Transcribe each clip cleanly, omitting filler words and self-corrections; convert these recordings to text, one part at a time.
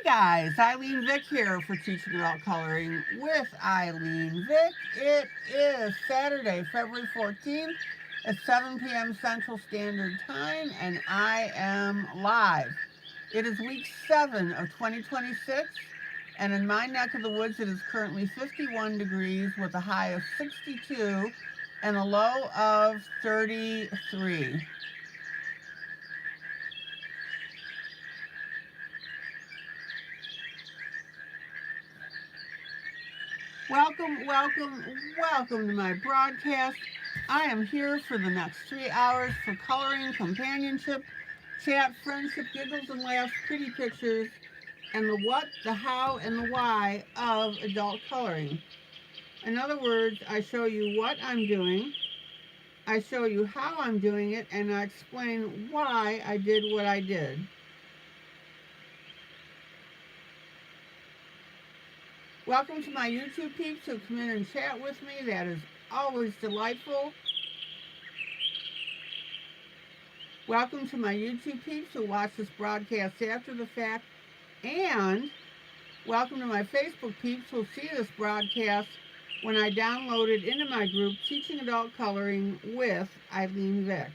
guys, ILene Vick here for Teaching Adult Coloring with ILene Vick. It is Saturday, February 14th at 7 p.m. Central Standard Time, and I am live. It is week 7 of 2026, and in my neck of the woods it is currently 51 degrees with a high of 62 and a low of 33. Welcome to my broadcast. I am here for the next 3 hours for coloring, companionship, chat, friendship, giggles and laughs, pretty pictures, and the what, the how, and the why of adult coloring. In other words, I show you what I'm doing, I show you how I'm doing it, and I explain why I did what I did. Welcome to my YouTube peeps who come in and chat with me. That is always delightful. Welcome to my YouTube peeps who watch this broadcast after the fact. And welcome to my Facebook peeps who'll see this broadcast when I download it into my group, Teaching Adult Coloring with ILene Vick.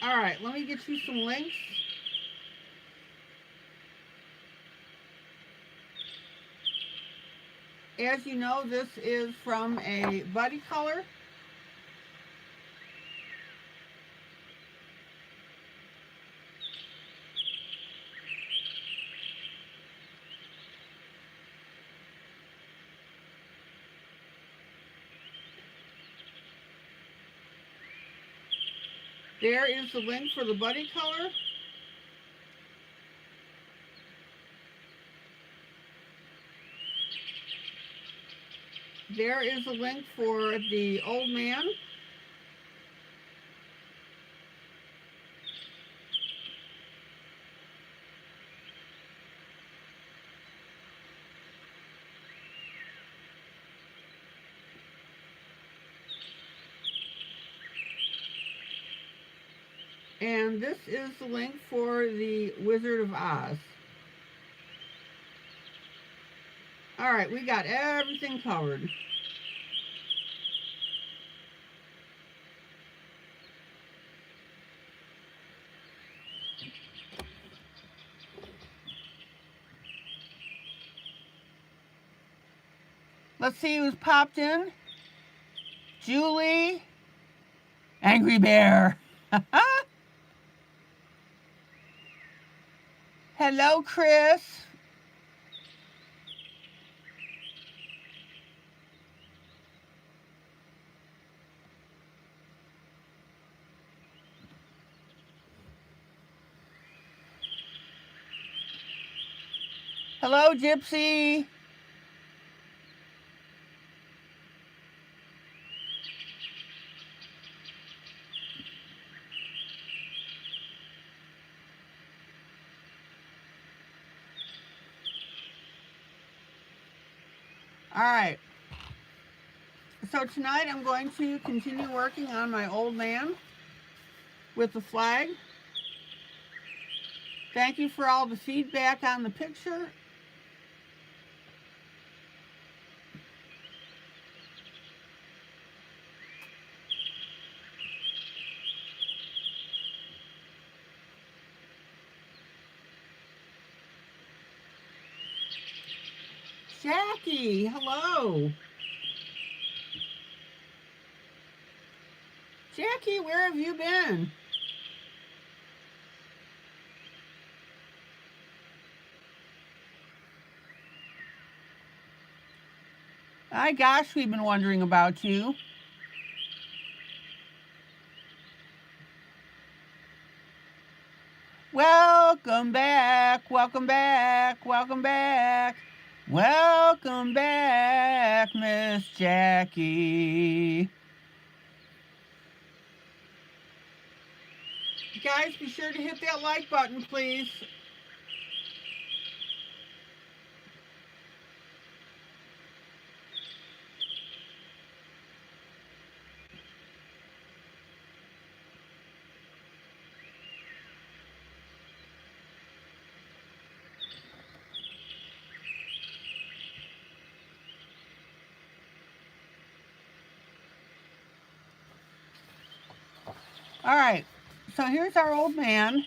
All right, let me get you some links. As you know, this is from a buddy color. There is the link for the buddy color. There is a link for the old man. And this is the link for the Wizard of Oz. All right, we got everything covered. Let's see who's popped in. Julie, Angry Bear. Hello, Chris. Hello, Gypsy. All right. So tonight I'm going to continue working on my old man with the flag. Thank you for all the feedback on the picture. Jackie, hello. Jackie, where have you been? My gosh, we've been wondering about you. Welcome back, welcome back, welcome back. Welcome back, Miss Jackie. Guys, be sure to hit that like button, please. All right, so here's our old man.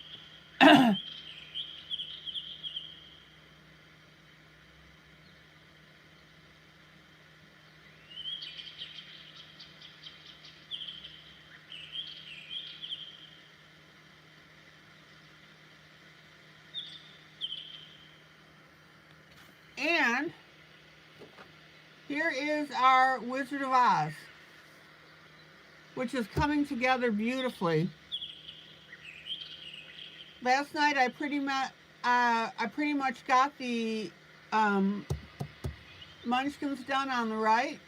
And here is our Wizard of Oz, which is coming together beautifully. Last night I pretty much got the munchkins done on the right.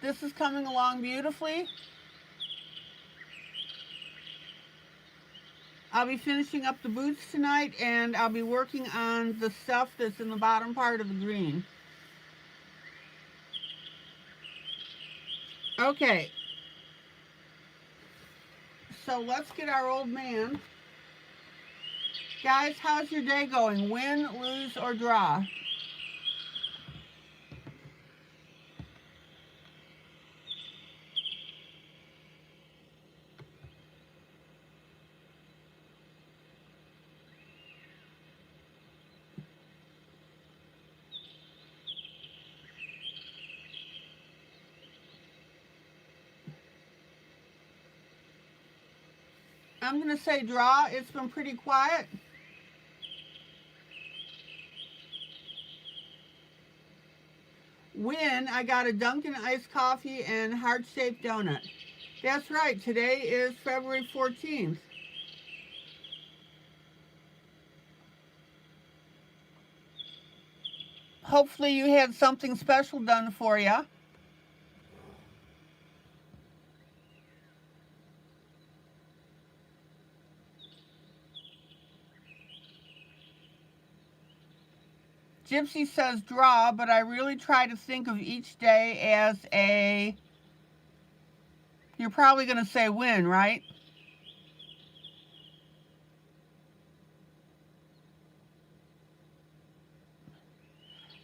This is coming along beautifully. I'll be finishing up the boots tonight, and I'll be working on the stuff that's in the bottom part of the green. Okay, so let's get our old man. Guys, how's your day going? Win, lose, or draw? I'm going to say draw. It's been pretty quiet. Win, I got a Dunkin' iced coffee and heart-shaped donut. That's right, today is February 14th. Hopefully you had something special done for you. Gypsy says draw, but I really try to think of each day as a... You're probably going to say win, right?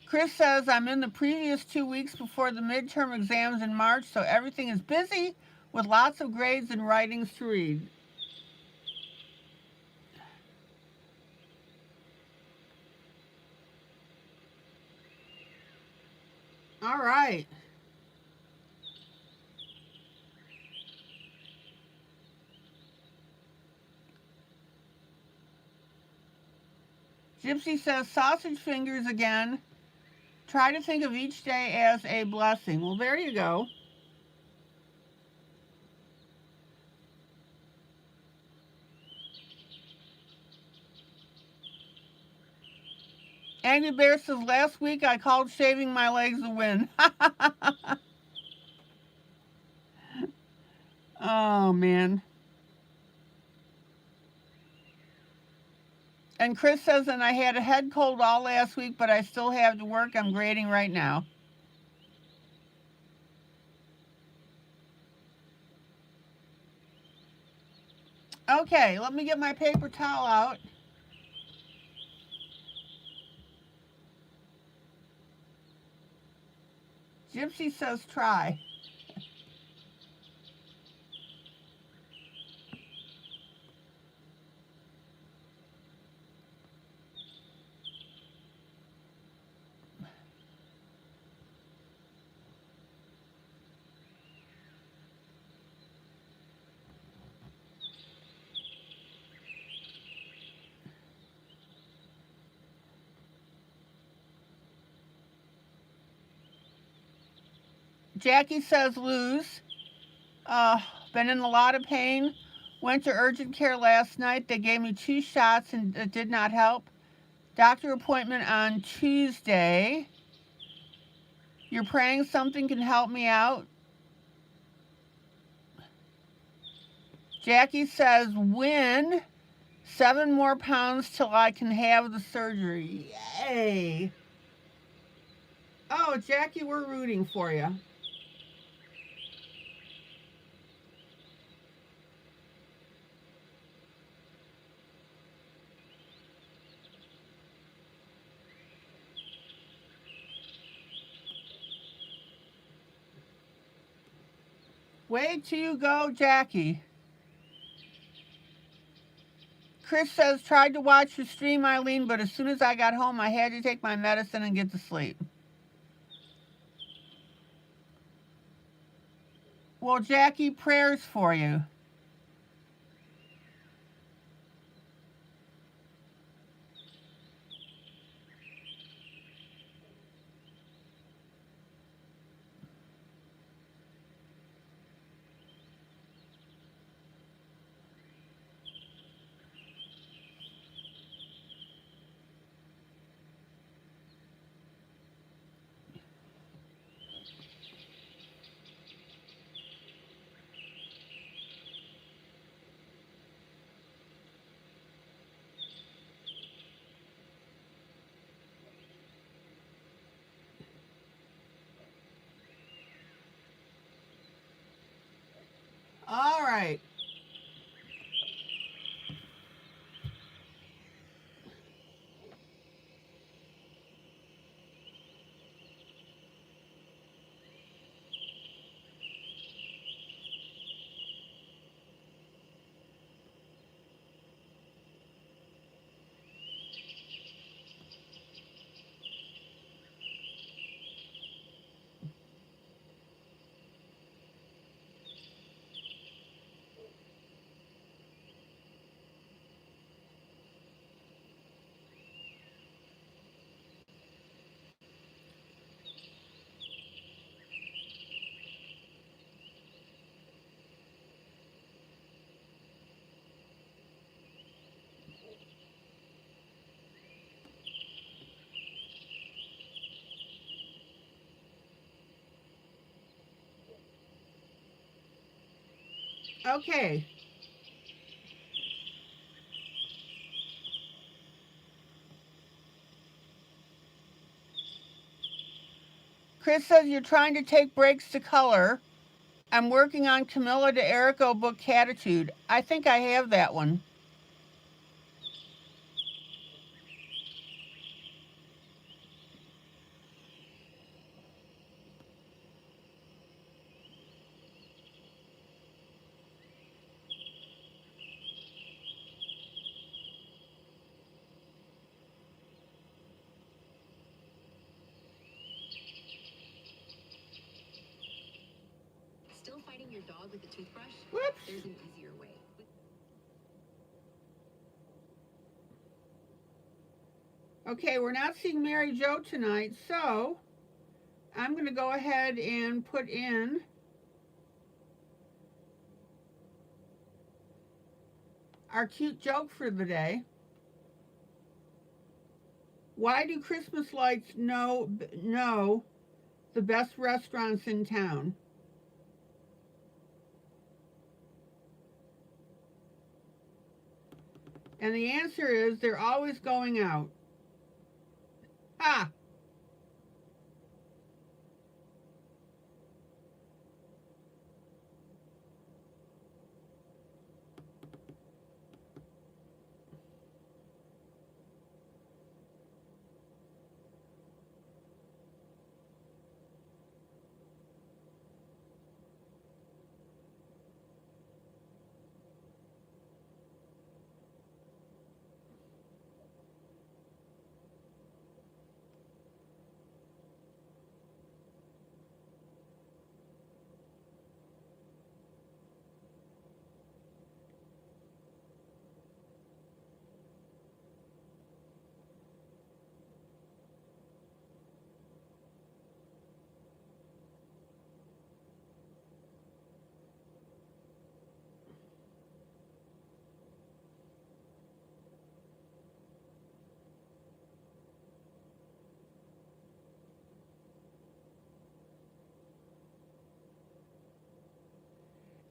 Chris says, I'm in the previous 2 weeks before the midterm exams in March, so everything is busy with lots of grades and writings to read. All right. Gypsy says, sausage fingers again. Try to think of each day as a blessing. Well, there you go. Angry Bear says, last week I called shaving my legs a win. Oh, man. And Chris says, and I had a head cold all last week, but I still have to work. I'm grading right now. Okay, let me get my paper towel out. Gypsy says try. Jackie says lose. Been in a lot of pain. Went to urgent care last night. They gave me 2 shots and it did not help. Doctor appointment on Tuesday. You're praying something can help me out. Jackie says win. 7 more pounds till I can have the surgery. Yay! Oh, Jackie, we're rooting for you. Wait till you go, Jackie. Chris says, tried to watch your stream, ILene, but as soon as I got home, I had to take my medicine and get to sleep. Well, Jackie, prayers for you. All right. Okay. Chris says you're trying to take breaks to color. I'm working on Camilla de Erico book Catitude. I think I have that one. Still fighting your dog with a toothbrush? Whoops. There's an easier way. Okay, we're not seeing Mary Jo tonight, so I'm going to go ahead and put in our cute joke for the day. Why do Christmas lights know the best restaurants in town? And the answer is they're always going out. Ha!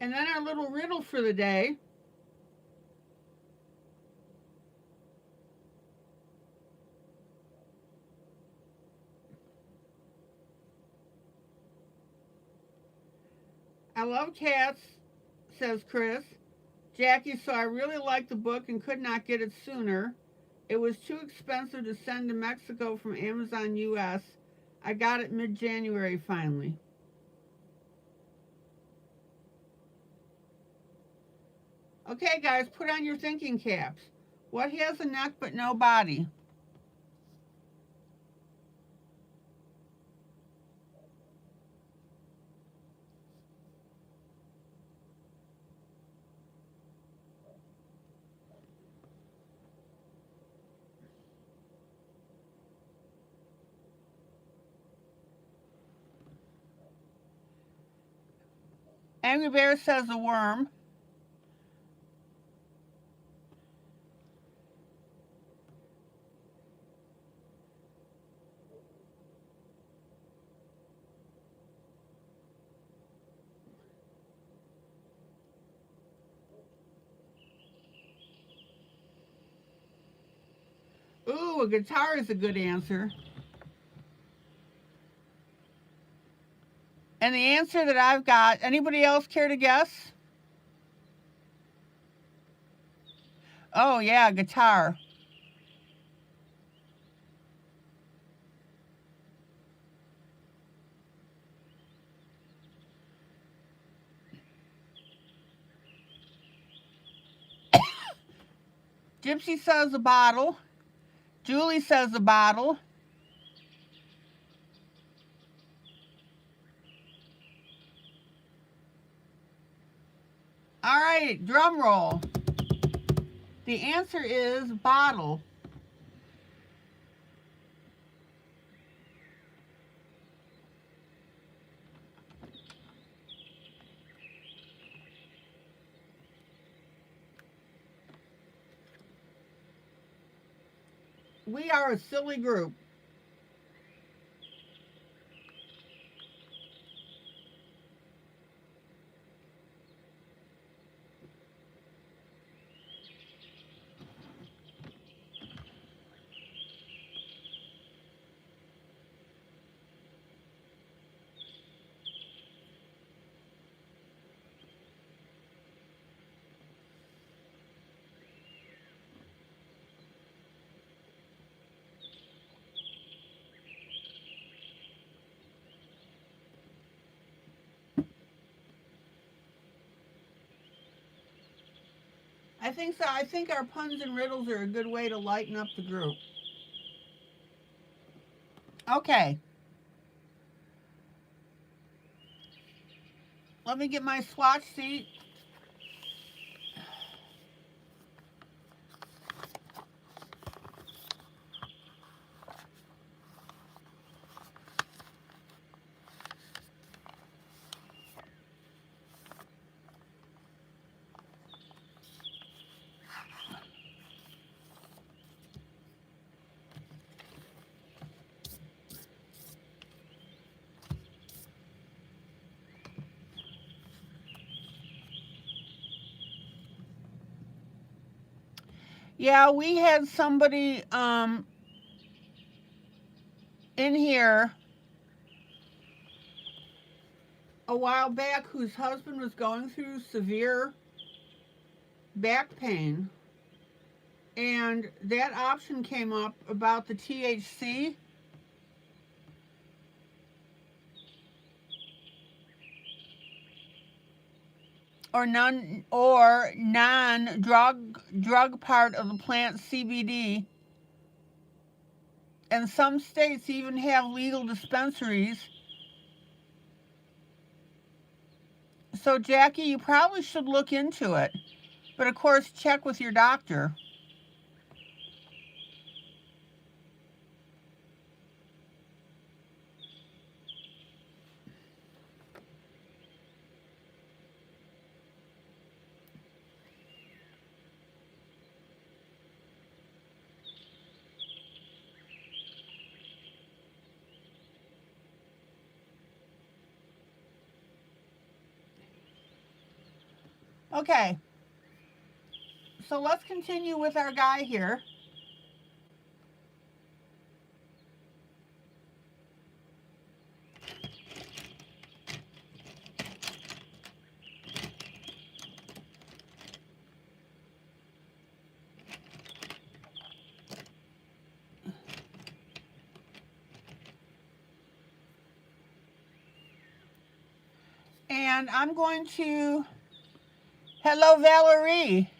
And then our little riddle for the day. I love cats, says Chris. Jackie, so I really liked the book and could not get it sooner. It was too expensive to send to Mexico from Amazon US. I got it mid-January finally. Okay, guys, put on your thinking caps. What has a neck but no body? Angry Bear says a worm. Ooh, a guitar is a good answer. And the answer that I've got, anybody else care to guess? Oh, yeah, guitar. Gypsy says a bottle. Julie says a bottle. All right, drum roll. The answer is bottle. We are a silly group. I think so. I think our puns and riddles are a good way to lighten up the group. Okay. Let me get my swatch sheet. Yeah, we had somebody in here a while back whose husband was going through severe back pain, and that option came up about the THC. Or non drug part of the plant CBD. And some states even have legal dispensaries. So Jackie, you probably should look into it. But of course, check with your doctor. Okay. So let's continue with our guy here. And I'm going to, hello Valerie.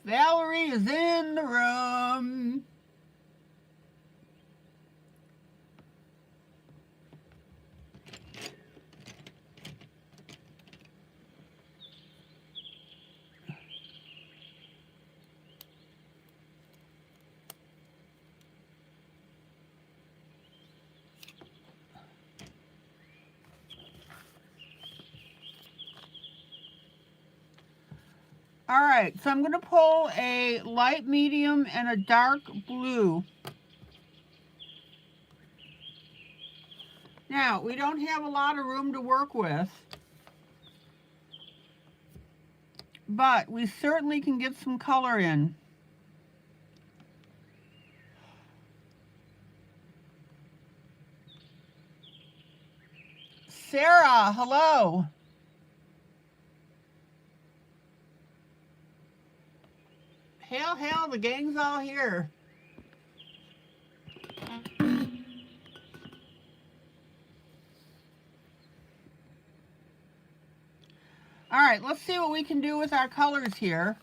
Valerie is in the room. All right, so I'm going to pull a light medium and a dark blue. Now, we don't have a lot of room to work with, but we certainly can get some color in. Sarah, hello. Hail, the gang's all here. All right, let's see what we can do with our colors here.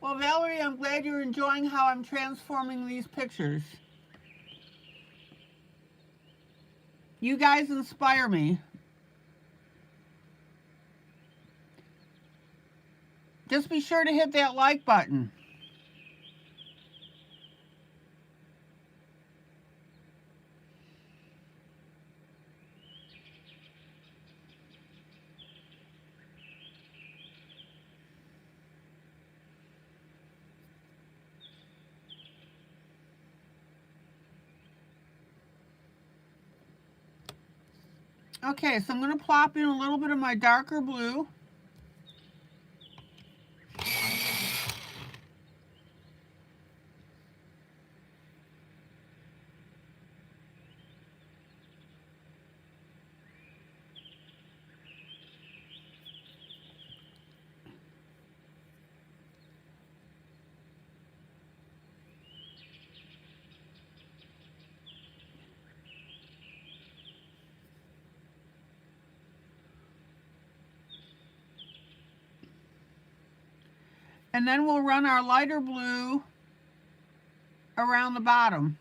Well, Valerie, I'm glad you're enjoying how I'm transforming these pictures. You guys inspire me. Just be sure to hit that like button. Okay, so I'm going to plop in a little bit of my darker blue. And then we'll run our lighter blue around the bottom.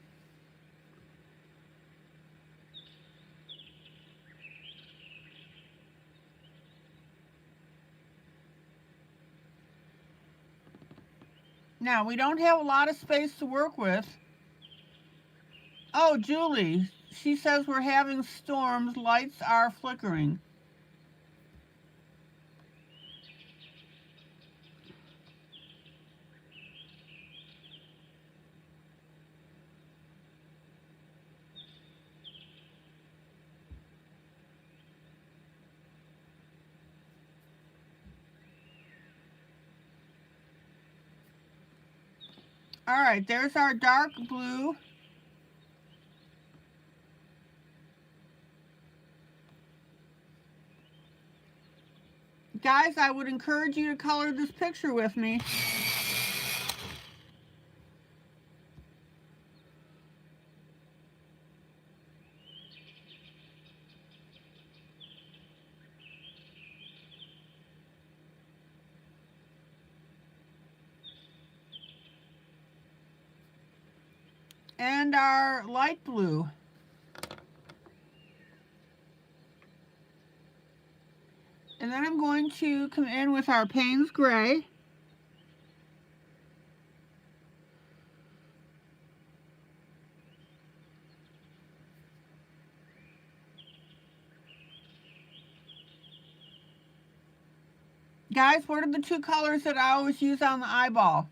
Now, we don't have a lot of space to work with. Oh, Julie, she says we're having storms, lights are flickering. All right, there's our dark blue. Guys, I would encourage you to color this picture with me. And our light blue. And then I'm going to come in with our Payne's Gray. Guys, what are the two colors that I always use on the eyeball?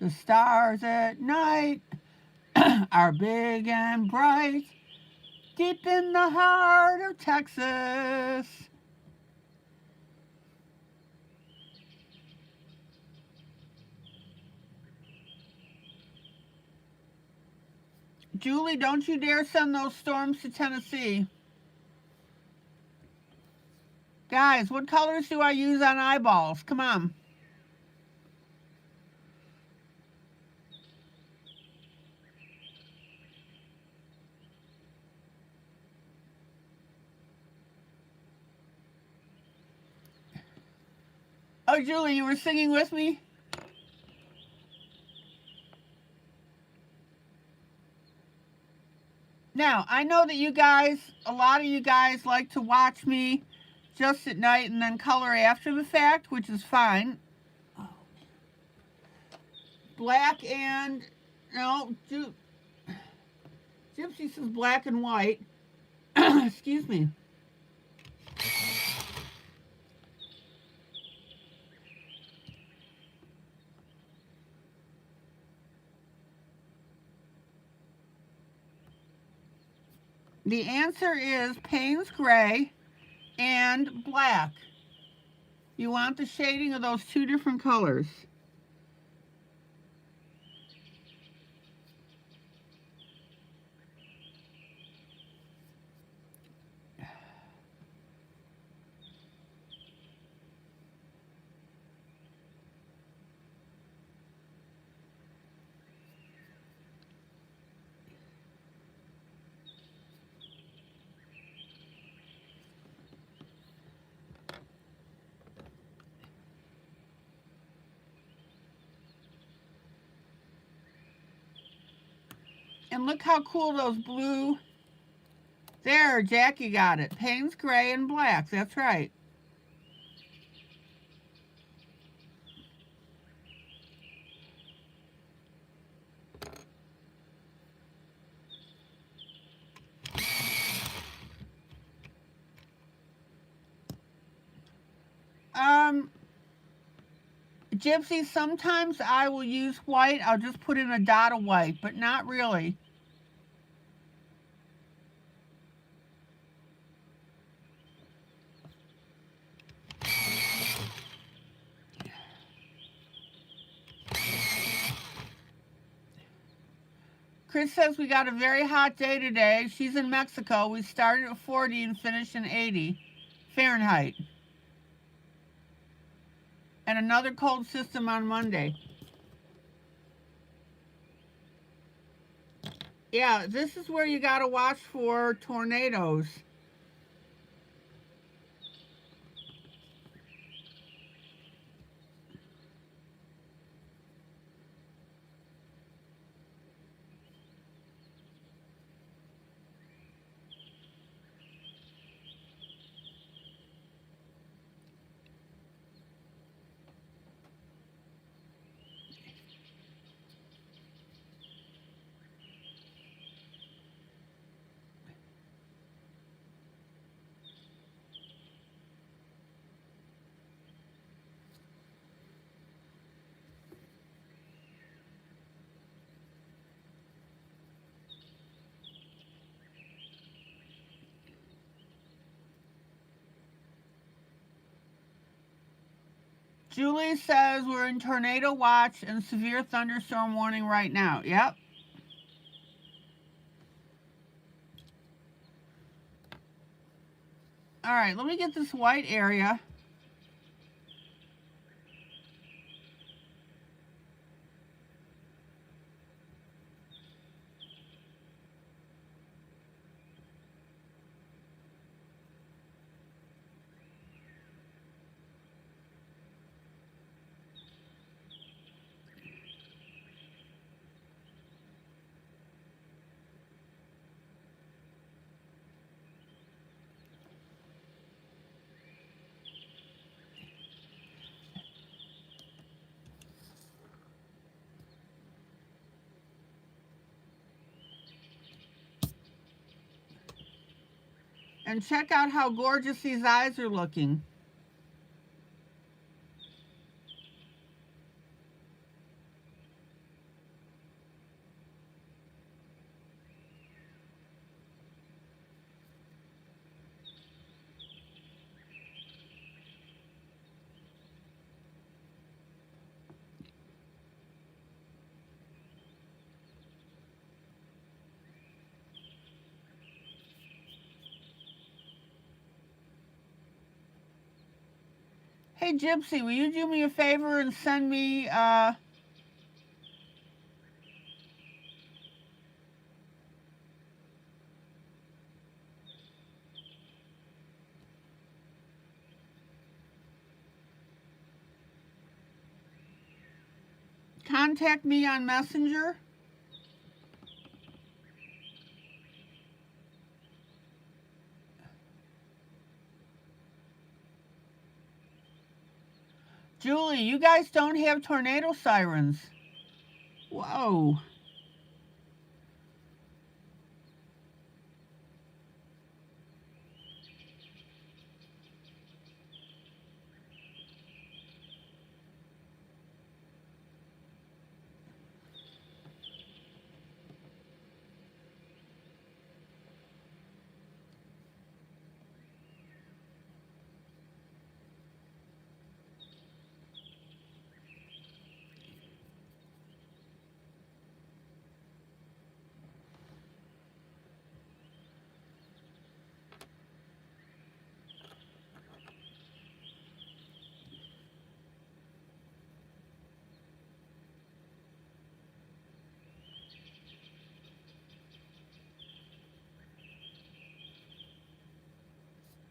The stars at night are big and bright, deep in the heart of Texas. Julie, don't you dare send those storms to Tennessee. Guys, what colors do I use on eyeballs? Come on. Oh, Julie, you were singing with me? Now, I know that you guys, a lot of you guys like to watch me just at night and then color after the fact, which is fine. Black and, no, Gypsy says black and white. Excuse me. The answer is Payne's gray and black. You want the shading of those two different colors. And look how cool those blue. There, Jackie got it. Payne's gray and black. That's right. Gypsy, sometimes I will use white. I'll just put in a dot of white, but not really. Chris says we got a very hot day today. She's in Mexico. We started at 40 and finished in 80 Fahrenheit. And another cold system on Monday. Yeah, this is where you got to watch for tornadoes. Julie says we're in tornado watch and severe thunderstorm warning right now. Yep. All right, let me get this white area. And check out how gorgeous these eyes are looking. Hey, Gypsy, will you do me a favor and send me, contact me on Messenger? Julie, you guys don't have tornado sirens. Whoa.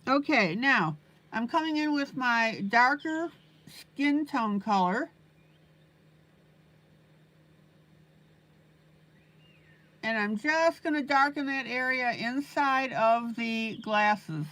Okay, now I'm coming in with my darker skin tone color. And I'm just going to darken that area inside of the glasses.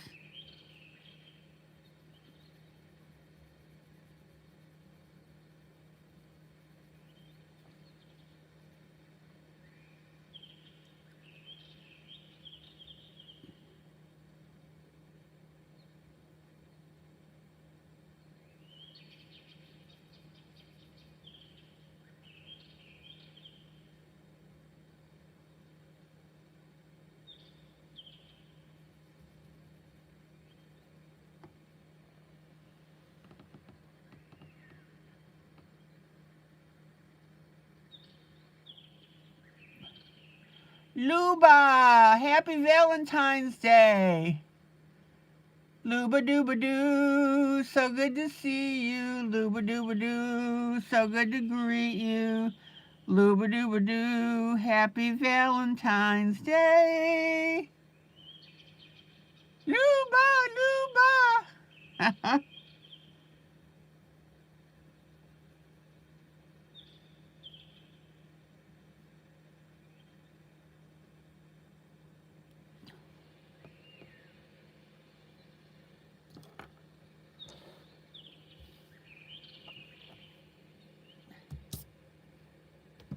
Luba, happy Valentine's Day. Luba dooba doo, so good to see you. Luba dooba doo, so good to greet you. Luba dooba doo, happy Valentine's Day. Luba, Luba.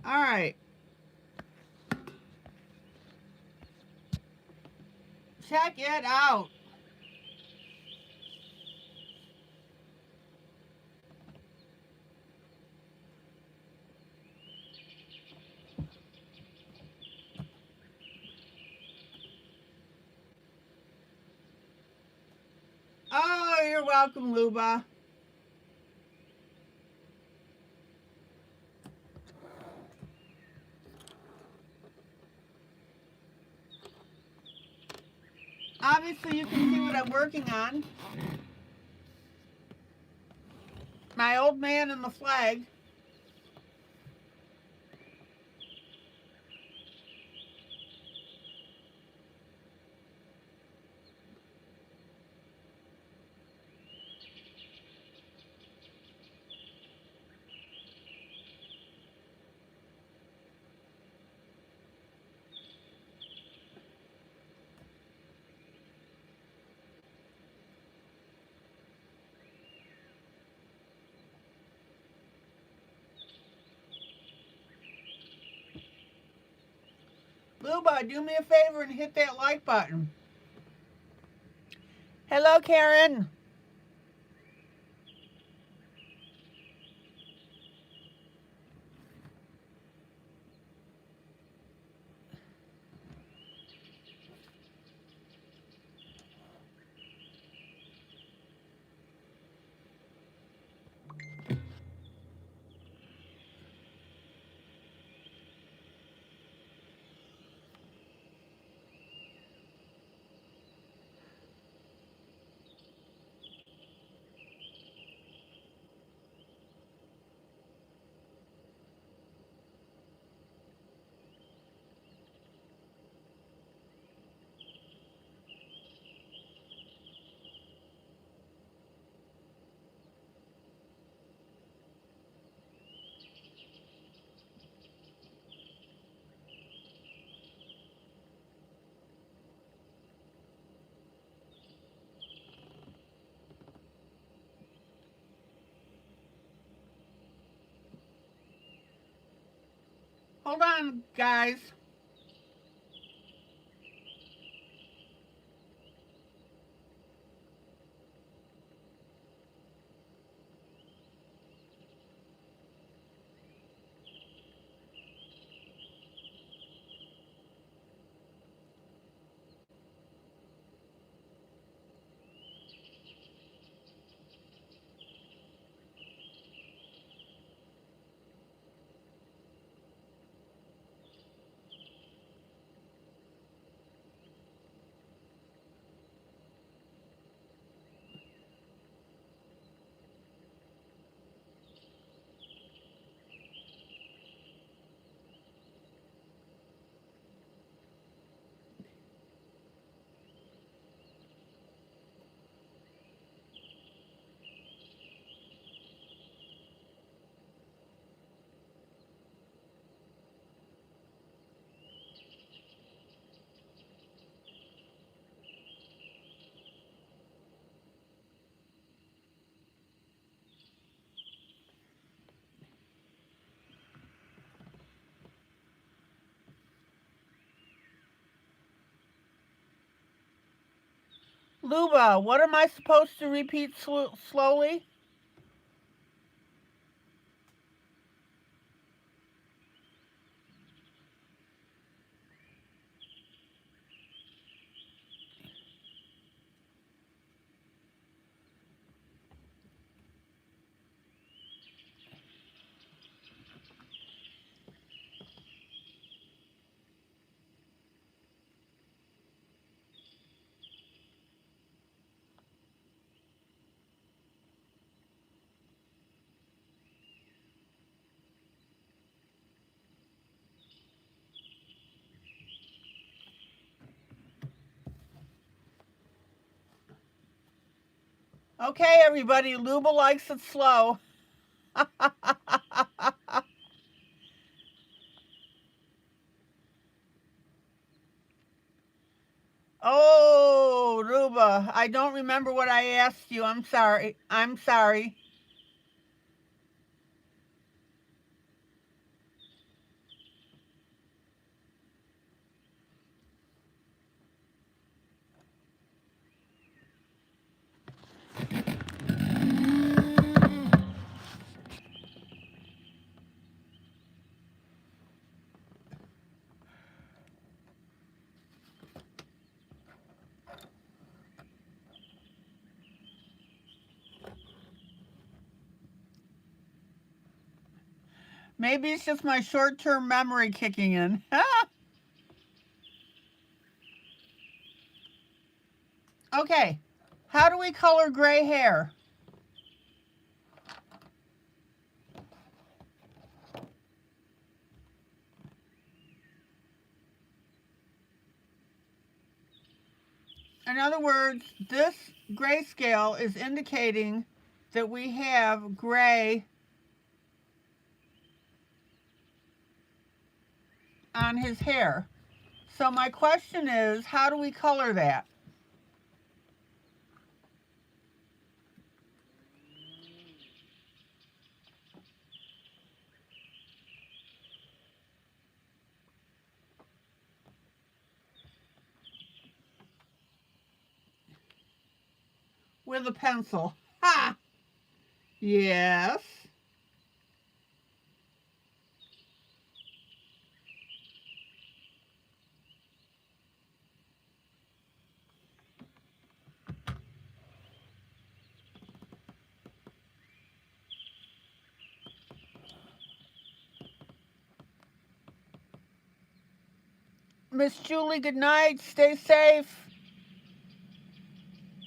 All right. Check it out. Oh, you're welcome, Luba. Obviously, you can see what I'm working on. My old man and the flag. Luba, do me a favor and hit that like button. Hello, Karen. Hold on, guys. Luba, what am I supposed to repeat slowly? Okay, everybody, Luba likes it slow. Oh, Luba, I don't remember what I asked you. I'm sorry. I'm sorry. Maybe it's just my short-term memory kicking in. Okay, how do we color gray hair? In other words, this grayscale is indicating that we have gray on his hair. So my question is, how do we color that? With a pencil. Ha! Yes. Miss Julie, good night. Stay safe.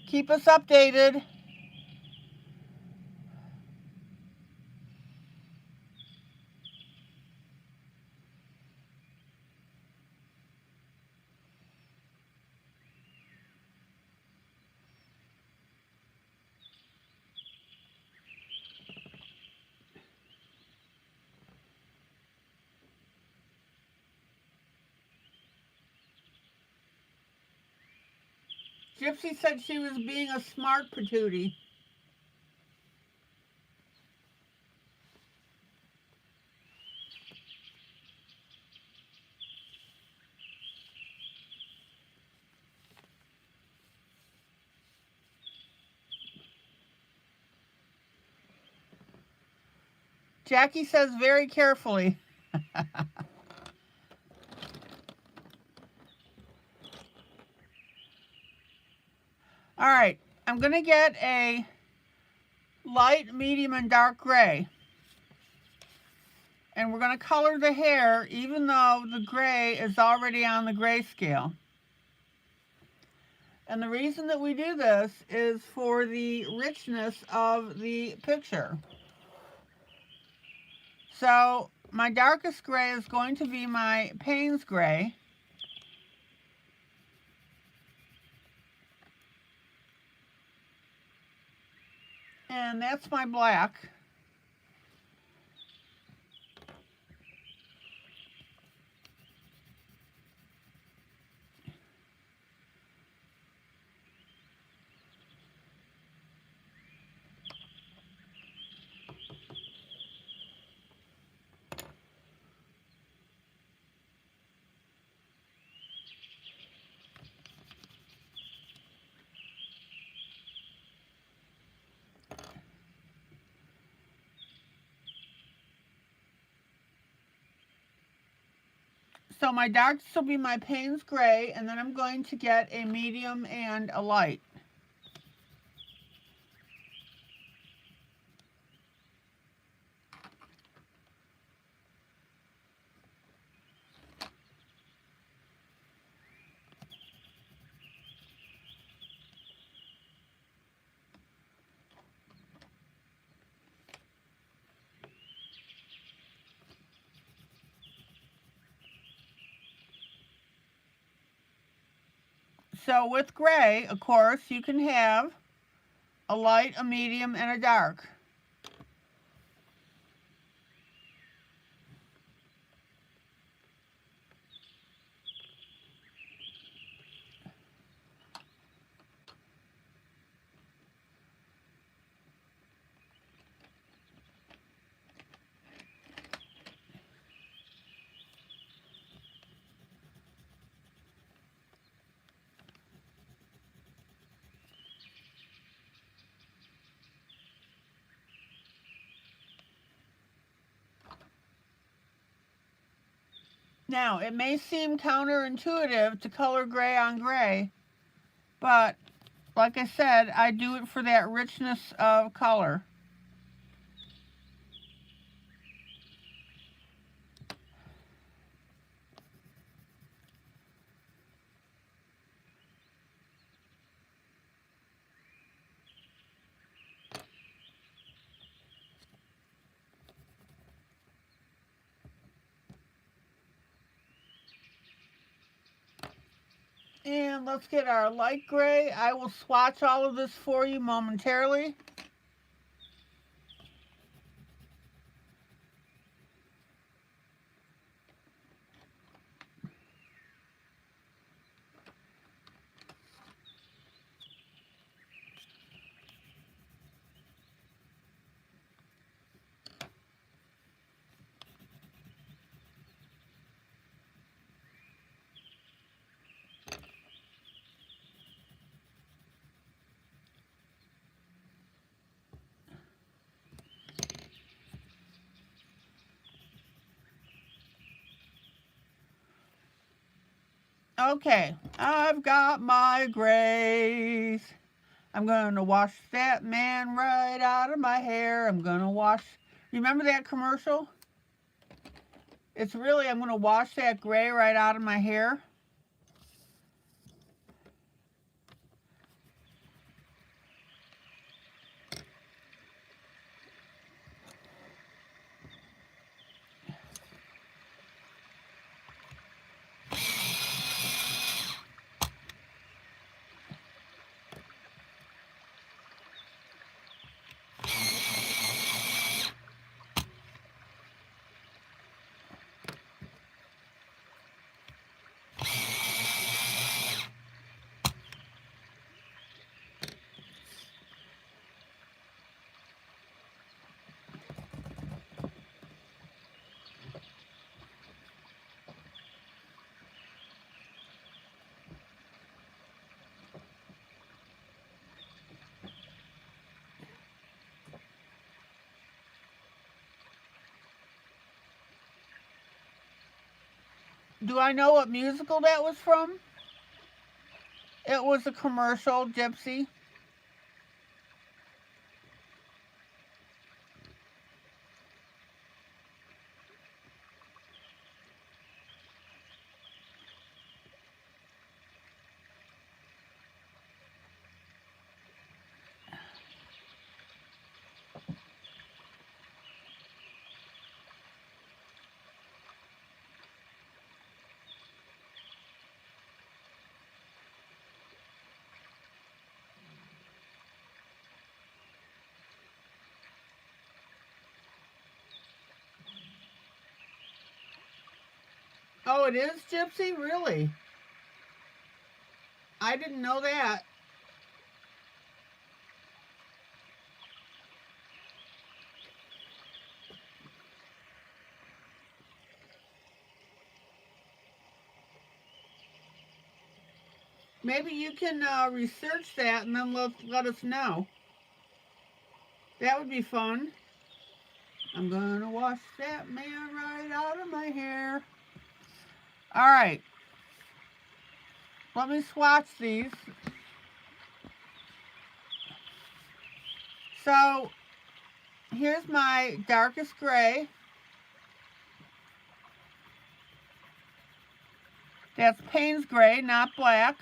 Keep us updated. Gypsy said she was being a smart patootie. Jackie says very carefully. All right, I'm going to get a light, medium, and dark gray. And we're going to color the hair even though the gray is already on the grayscale. And the reason that we do this is for the richness of the picture. So my darkest gray is going to be my Payne's gray. And that's my black. So my darks will be my Payne's gray, and then I'm going to get a medium and a light. So with gray, of course, you can have a light, a medium, and a dark. Now, it may seem counterintuitive to color gray on gray, but like I said, I do it for that richness of color. And let's get our light gray. I will swatch all of this for you momentarily. Okay, I've got my grays. I'm going to wash that man right out of my hair. I'm going to wash. Remember that commercial? It's really, I'm going to wash that gray right out of my hair. Do I know what musical that was from? It was a commercial, Gypsy. Oh, it is Gypsy? Really? I didn't know that. Maybe you can research that and then let us know. That would be fun. I'm gonna wash that man right out of my hair. All right. Let me swatch these. So here's my darkest gray. That's Payne's gray, not black.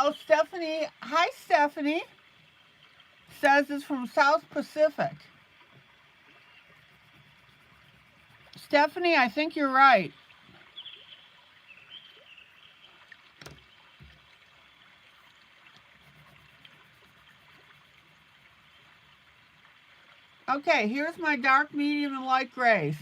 Oh, Stephanie. Hi, Stephanie. Says it's from South Pacific. Stephanie, I think you're right. Okay, here's my dark, medium, and light grays.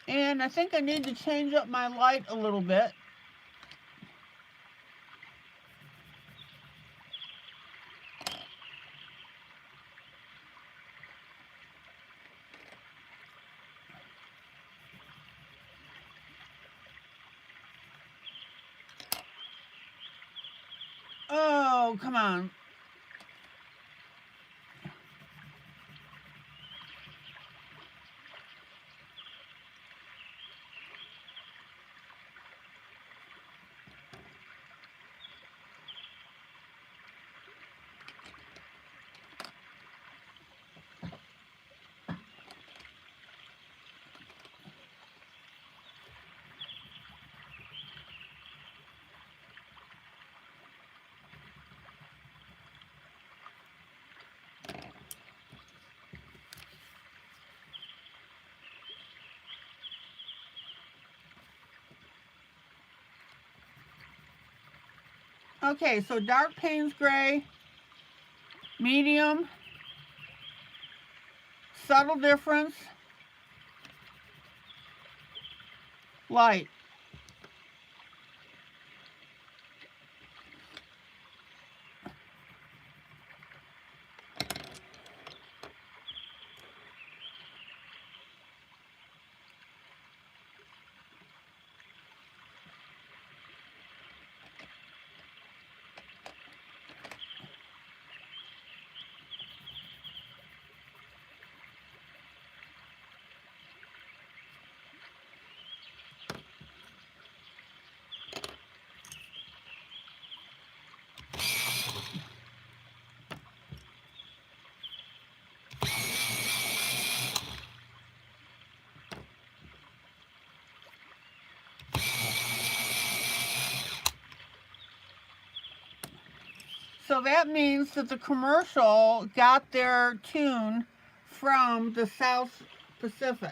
And I think I need to change up my light a little bit. Oh, come on. Okay, so dark Payne's gray, medium, subtle difference, light. So that means that the commercial got their tune from the South Pacific.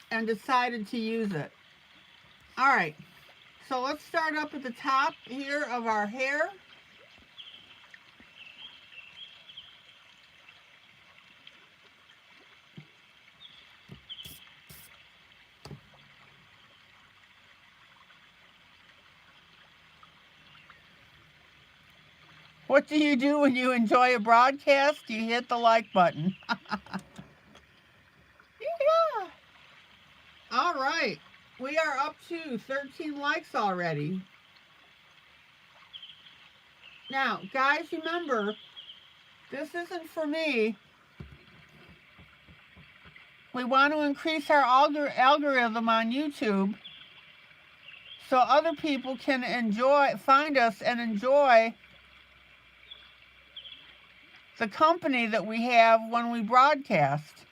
And decided to use it. All right, so let's start up at the top here of our hair. What do you do when you enjoy a broadcast? You hit the like button. Yeah. All right. We are up to 13 likes already. Now, guys, remember, this isn't for me. We want to increase our algorithm on YouTube so other people can find us and enjoy the company that we have when we broadcast.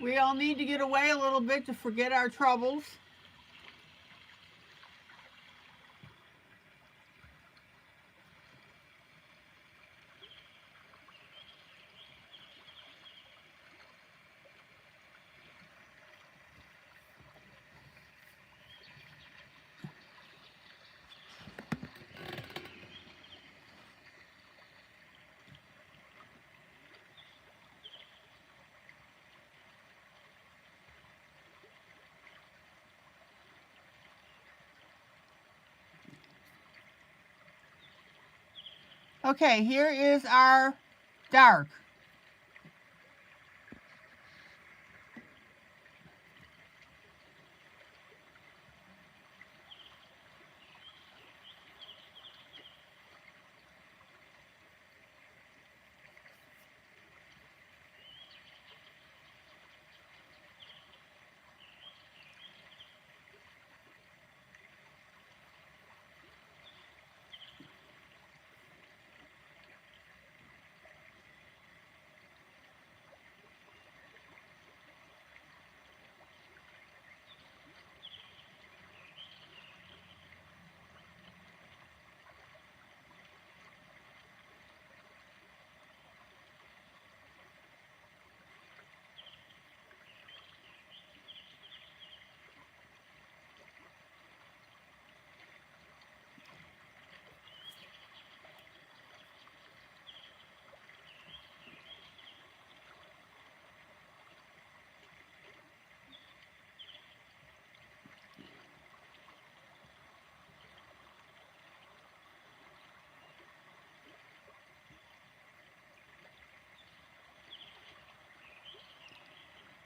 We all need to get away a little bit to forget our troubles. Okay, here is our dark.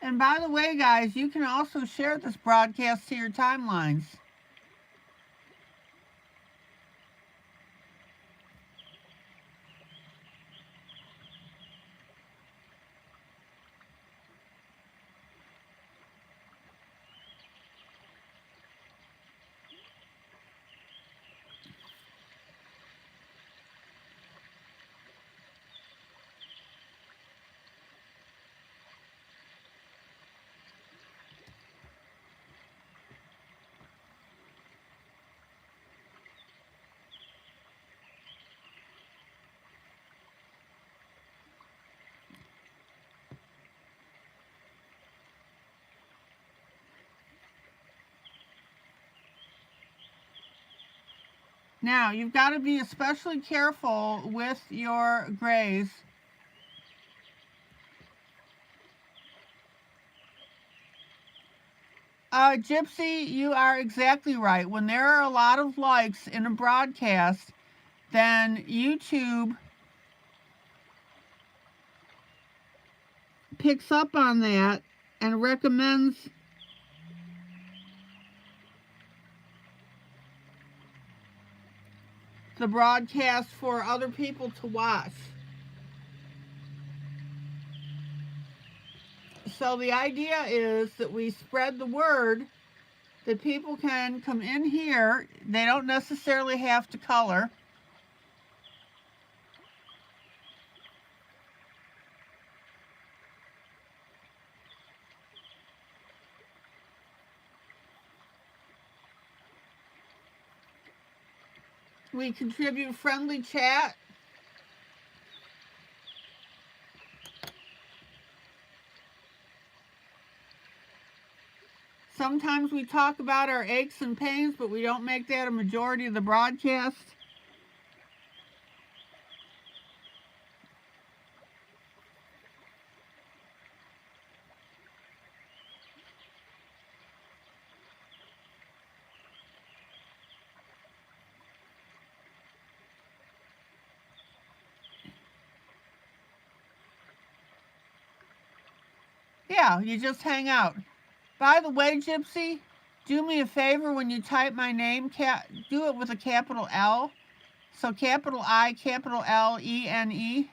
And by the way, guys, you can also share this broadcast to your timelines. Now, you've got to be especially careful with your grays. Gypsy, you are exactly right. When there are a lot of likes in a broadcast, then YouTube picks up on that and recommends the broadcast for other people to watch. So the idea is that we spread the word that people can come in here. They don't necessarily have to color. We contribute friendly chat. Sometimes we talk about our aches and pains, but we don't make that a majority of the broadcast. Yeah, you just hang out. By the way, Gypsy, do me a favor when you type my name, do it with a capital L. So capital I, capital L, E-N-E.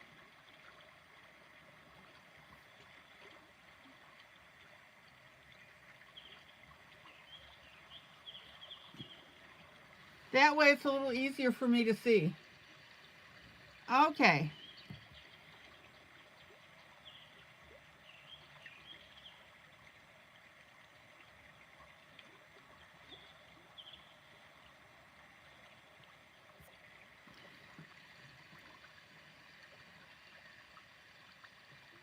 That way it's a little easier for me to see. Okay.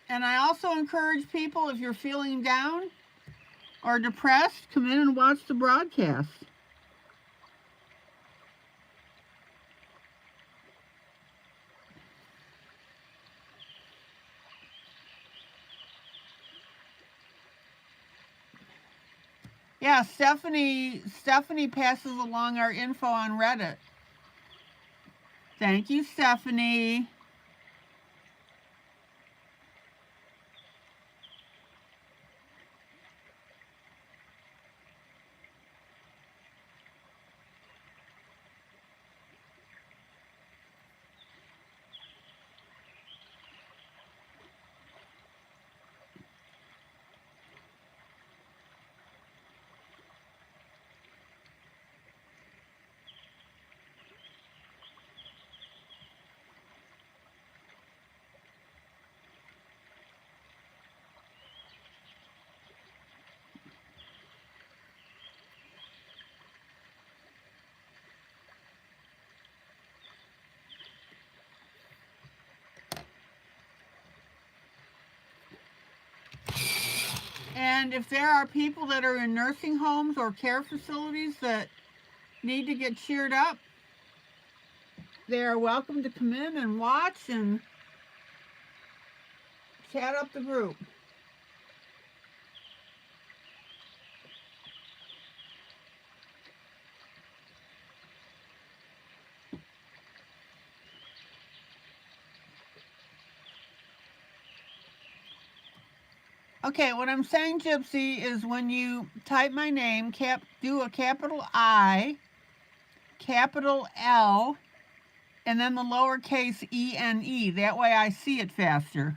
And I also encourage people, if you're feeling down or depressed, come in and watch the broadcast. Yeah, Stephanie passes along our info on Reddit. Thank you, Stephanie. And if there are people that are in nursing homes or care facilities that need to get cheered up, they are welcome to come in and watch and chat up the group. Okay, what I'm saying, Gypsy, is when you type my name, do a capital I, capital L, and then the lowercase E-N-E. That way I see it faster.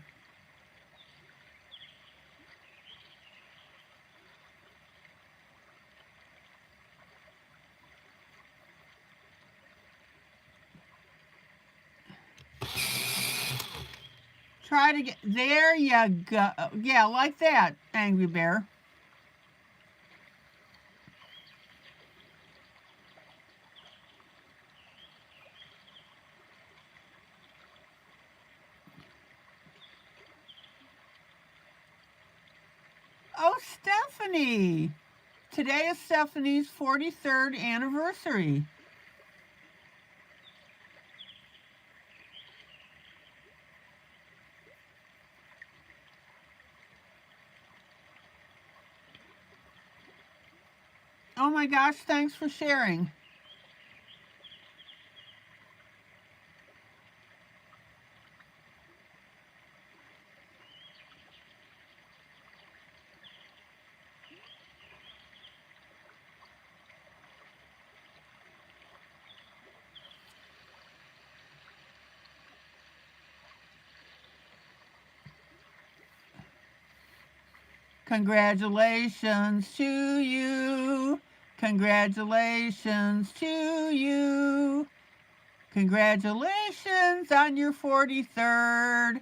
Try to get, there you go. Yeah, like that, Angry Bear. Oh, Stephanie. Today is Stephanie's 43rd anniversary. Oh my gosh, thanks for sharing. Congratulations to you. Congratulations to you. Congratulations on your 43rd.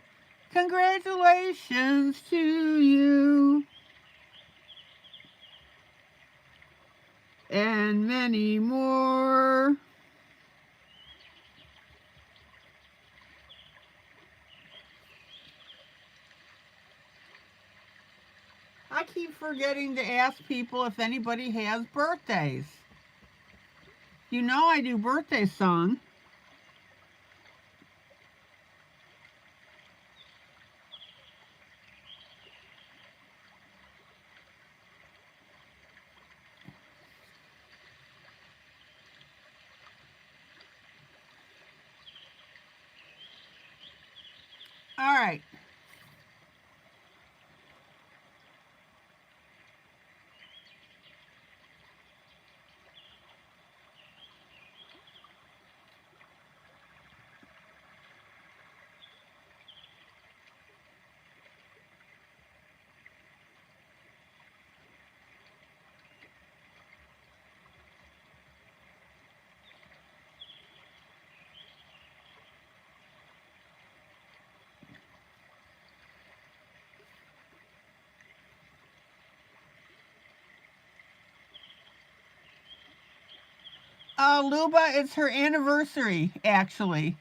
Congratulations to you. And many more. I keep forgetting to ask people if anybody has birthdays. You know I do birthday song. All right. Luba, it's her anniversary, actually.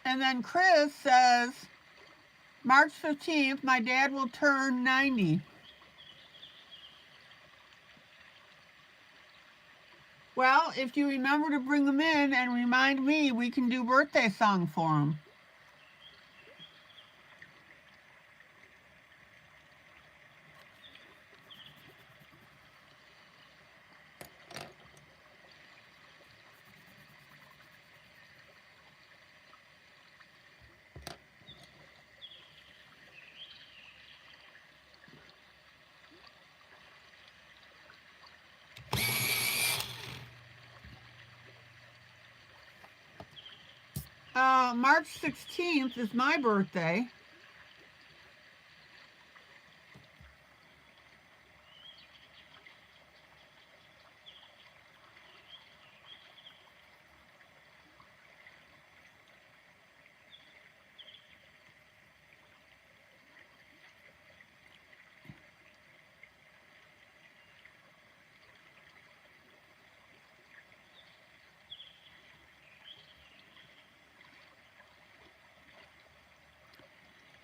And then Chris says, March 15th, my dad will turn 90. Well, if you remember to bring them in and remind me, we can do birthday song for him. March 16th is my birthday.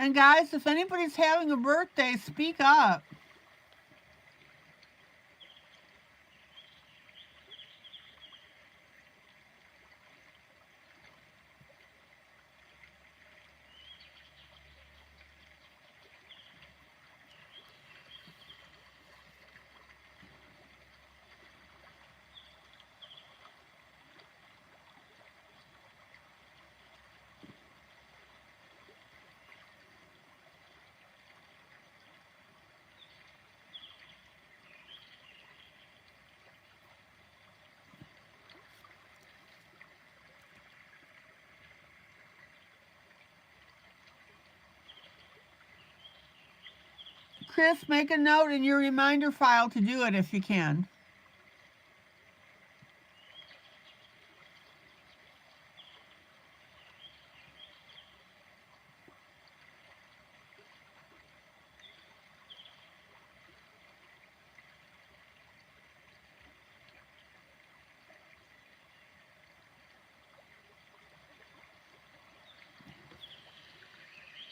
And guys, if anybody's having a birthday, speak up. Chris, make a note in your reminder file to do it if you can.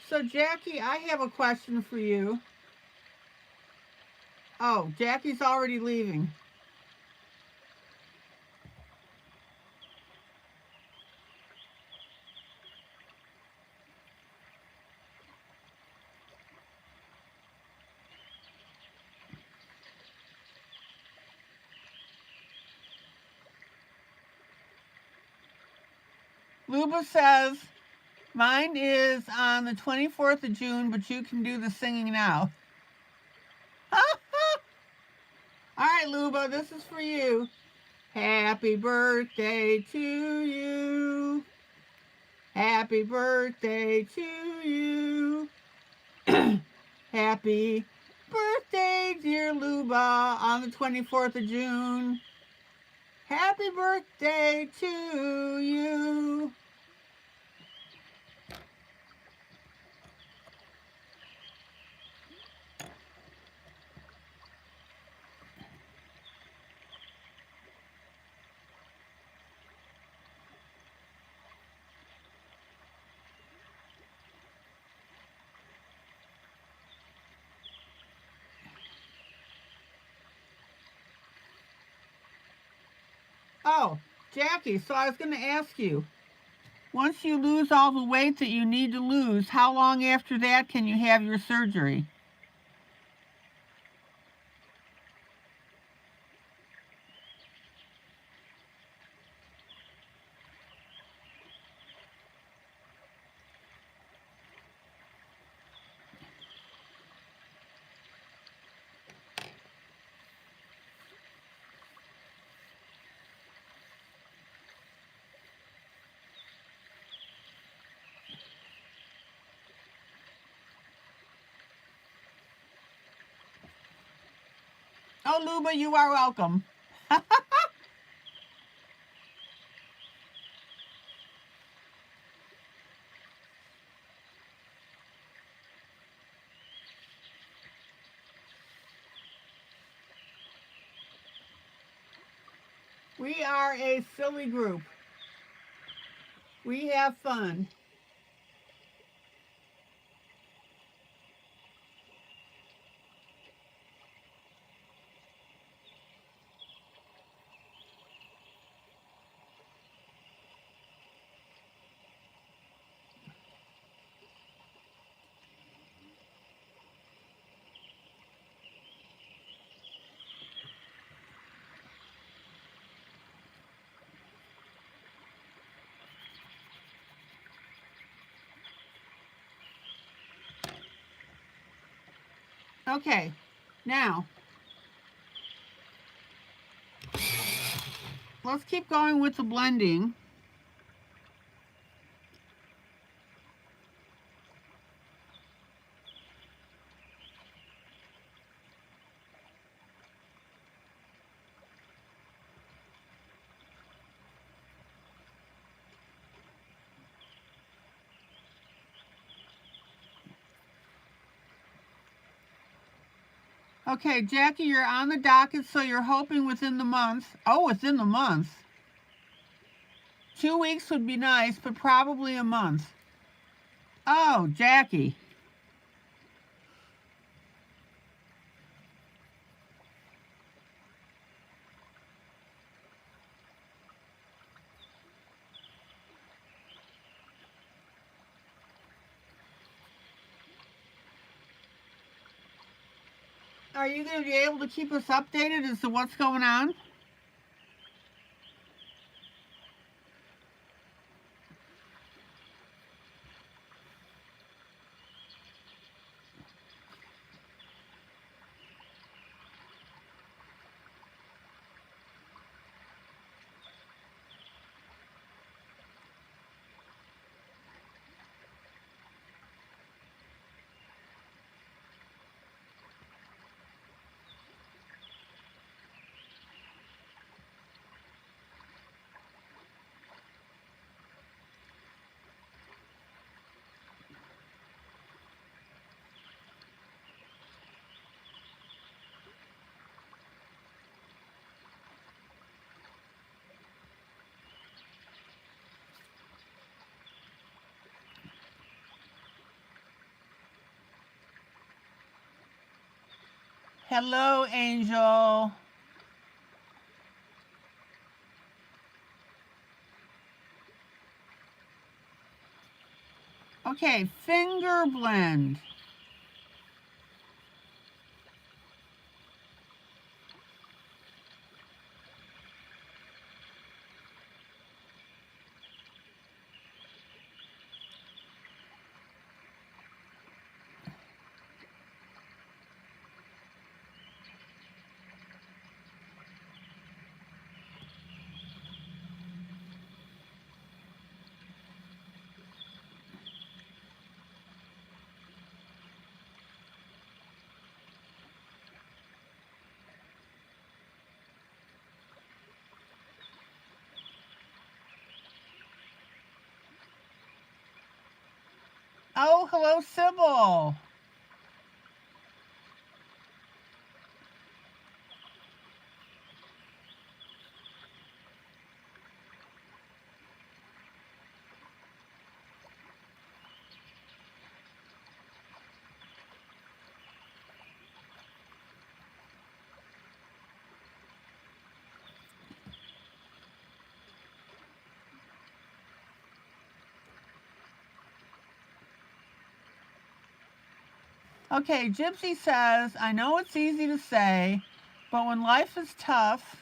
So Jackie, I have a question for you. Oh, Jackie's already leaving. Luba says, mine is on the 24th of June, but you can do the singing now. All right, Luba, this is for you. Happy birthday to you. Happy birthday to you. Happy birthday, dear Luba, on the 24th of June. Happy birthday to you. Oh, Jackie, so I was going to ask you, once you lose all the weight that you need to lose, how long after that can you have your surgery? Oh, Luba, you are welcome. We are a silly group. We have fun. Okay, now let's keep going with the blending. Okay, Jackie, you're on the docket, so you're hoping within the month. Oh, within the month. 2 weeks would be nice, but probably a month. Oh, Jackie. Are you going to be able to keep us updated as to what's going on? Hello, Angel. Okay, finger blend. Oh, hello, Sybil. Okay, Gypsy says, I know it's easy to say, but when life is tough,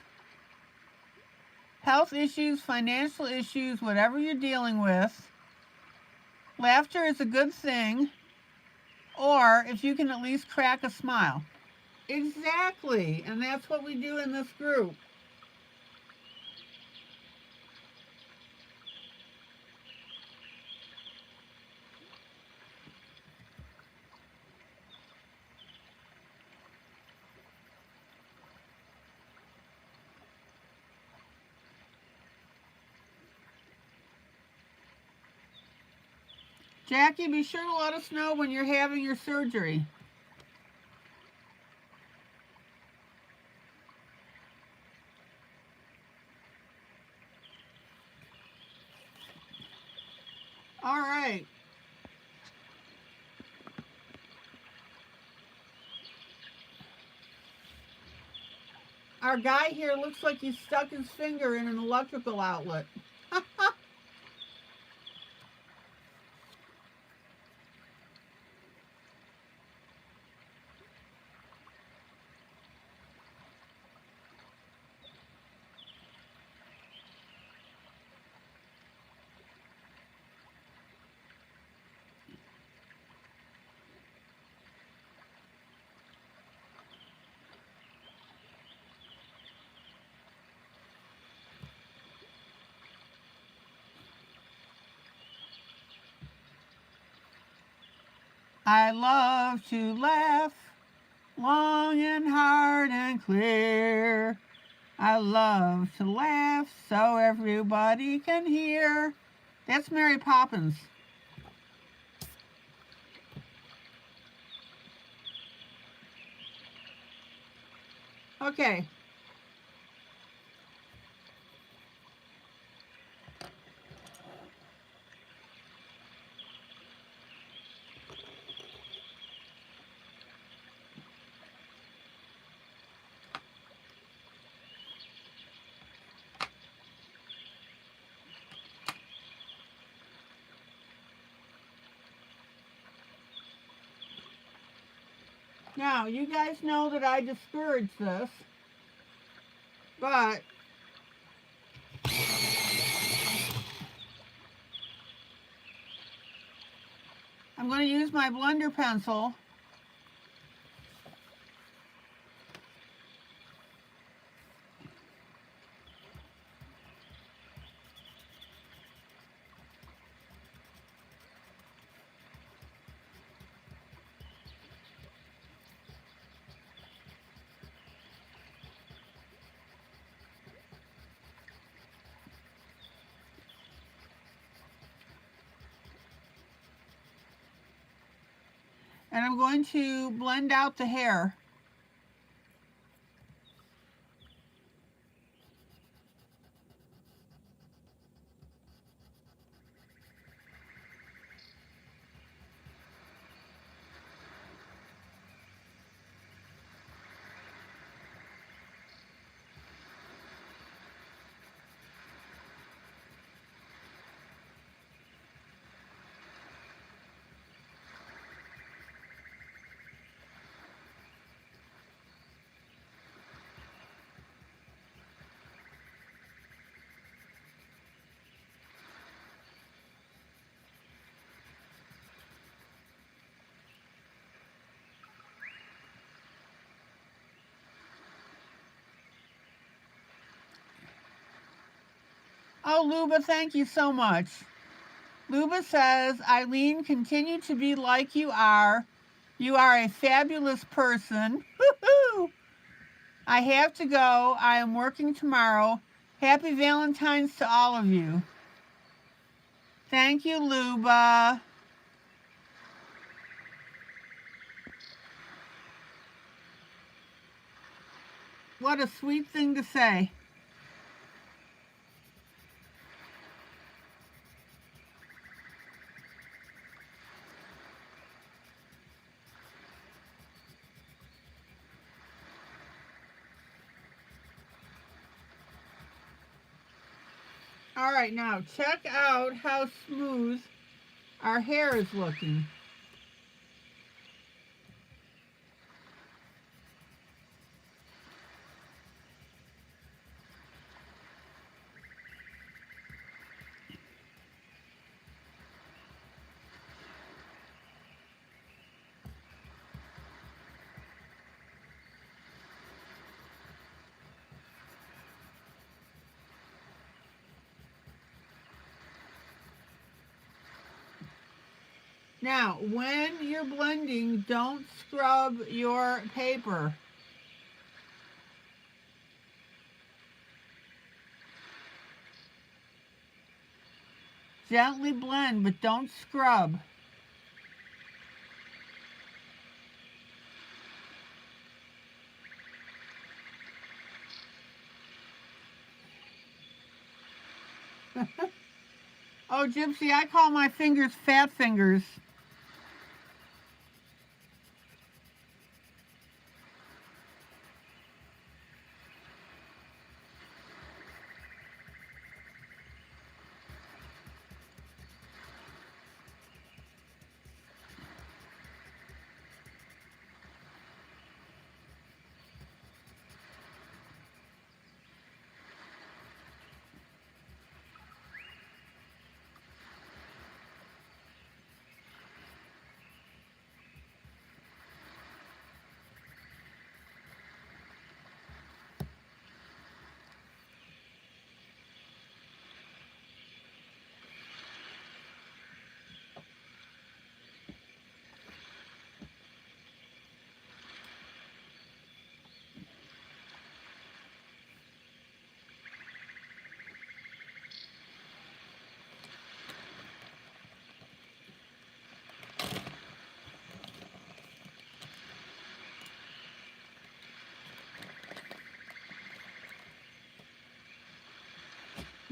health issues, financial issues, whatever you're dealing with, laughter is a good thing, or if you can at least crack a smile. Exactly, and that's what we do in this group. Jackie, be sure to let us know when you're having your surgery. All right. Our guy here looks like he stuck his finger in an electrical outlet. I love to laugh long and hard and clear. I love to laugh so everybody can hear. That's Mary Poppins. Okay. Now, you guys know that I discourage this, but I'm going to use my blender pencil and I'm going to blend out the hair. Oh, Luba, thank you so much. Luba says, ILene, continue to be like you are. You are a fabulous person. Woo-hoo! I have to go. I am working tomorrow. Happy Valentine's to all of you. Thank you, Luba. What a sweet thing to say. All right, now check out how smooth our hair is looking. Now, when you're blending, don't scrub your paper. Gently blend, but don't scrub. Oh, Gypsy, I call my fingers fat fingers.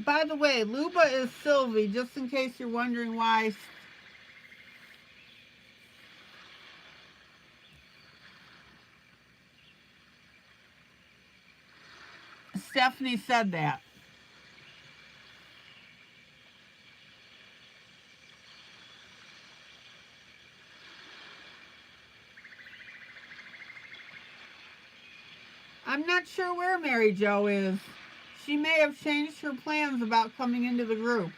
By the way, Luba is Sylvie, just in case you're wondering why Stephanie said that. I'm not sure where Mary Jo is. She may have changed her plans about coming into the group.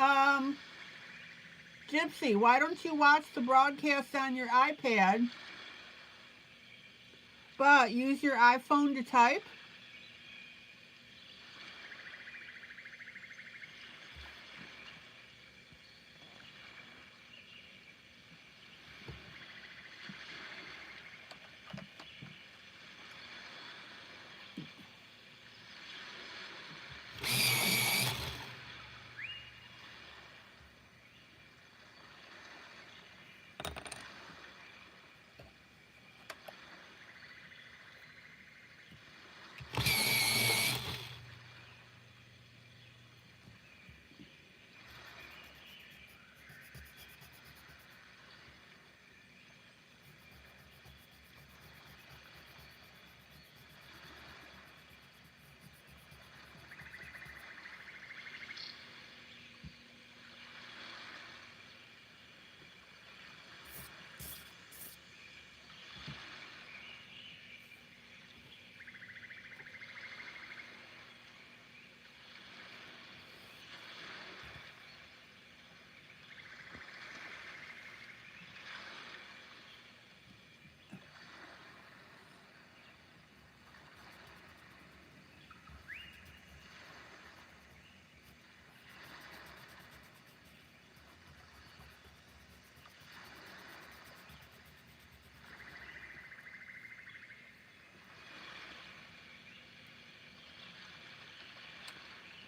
Um, Gypsy, why don't you watch the broadcast on your iPad, but use your iPhone to type?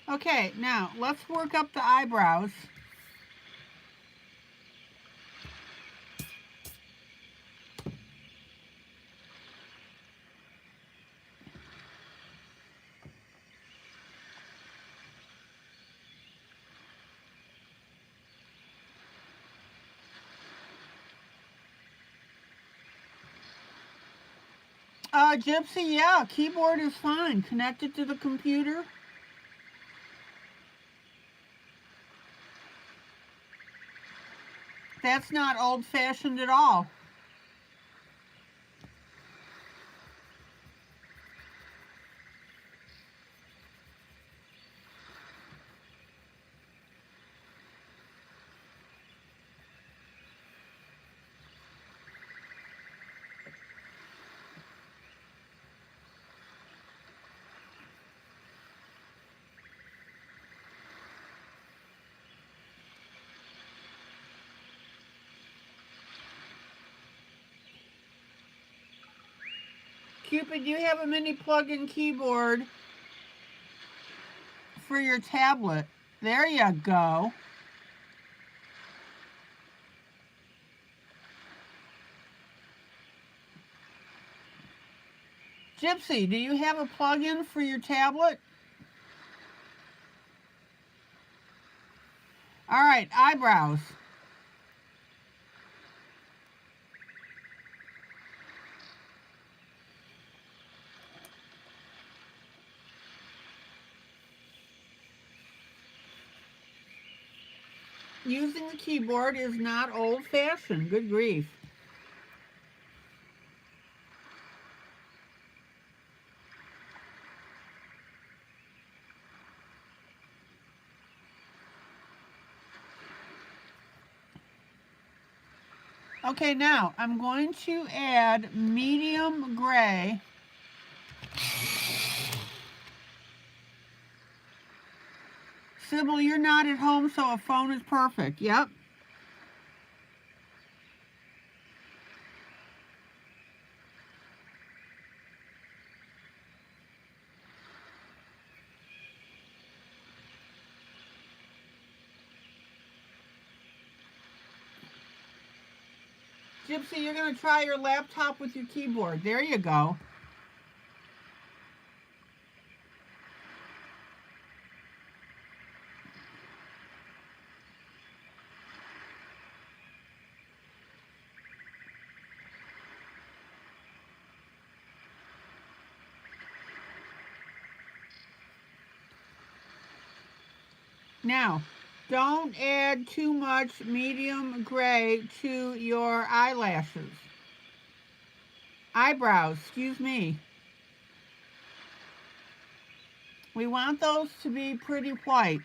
Okay, now let's work up the eyebrows. Gypsy, yeah, keyboard is fine. Connect it to the computer. That's not old-fashioned at all. Cupid, you have a mini plug-in keyboard for your tablet. There you go. Gypsy, do you have a plug-in for your tablet? All right, eyebrows. Using the keyboard is not old-fashioned. Good grief. Okay, now I'm going to add medium gray. Sybil, you're not at home, so a phone is perfect. Yep. Gypsy, you're going to try your laptop with your keyboard. There you go. Now, don't add too much medium gray to your eyelashes. Eyebrows, excuse me. We want those to be pretty white.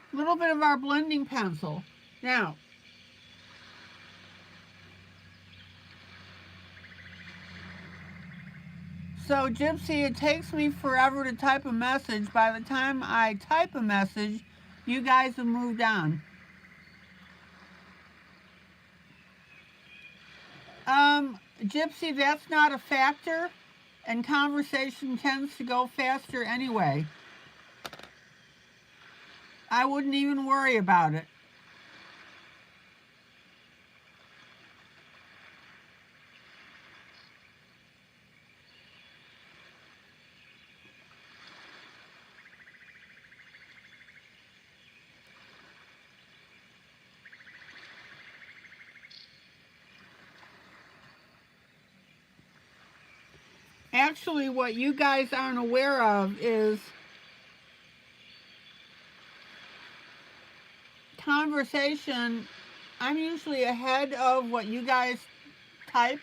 A little bit of our blending pencil. Now, so Gypsy, it takes me forever to type a message. By the time I type a message, you guys have moved on. Gypsy, that's not a factor, and conversation tends to go faster anyway. I wouldn't even worry about it. Actually, what you guys aren't aware of is conversation. I'm usually ahead of what you guys type.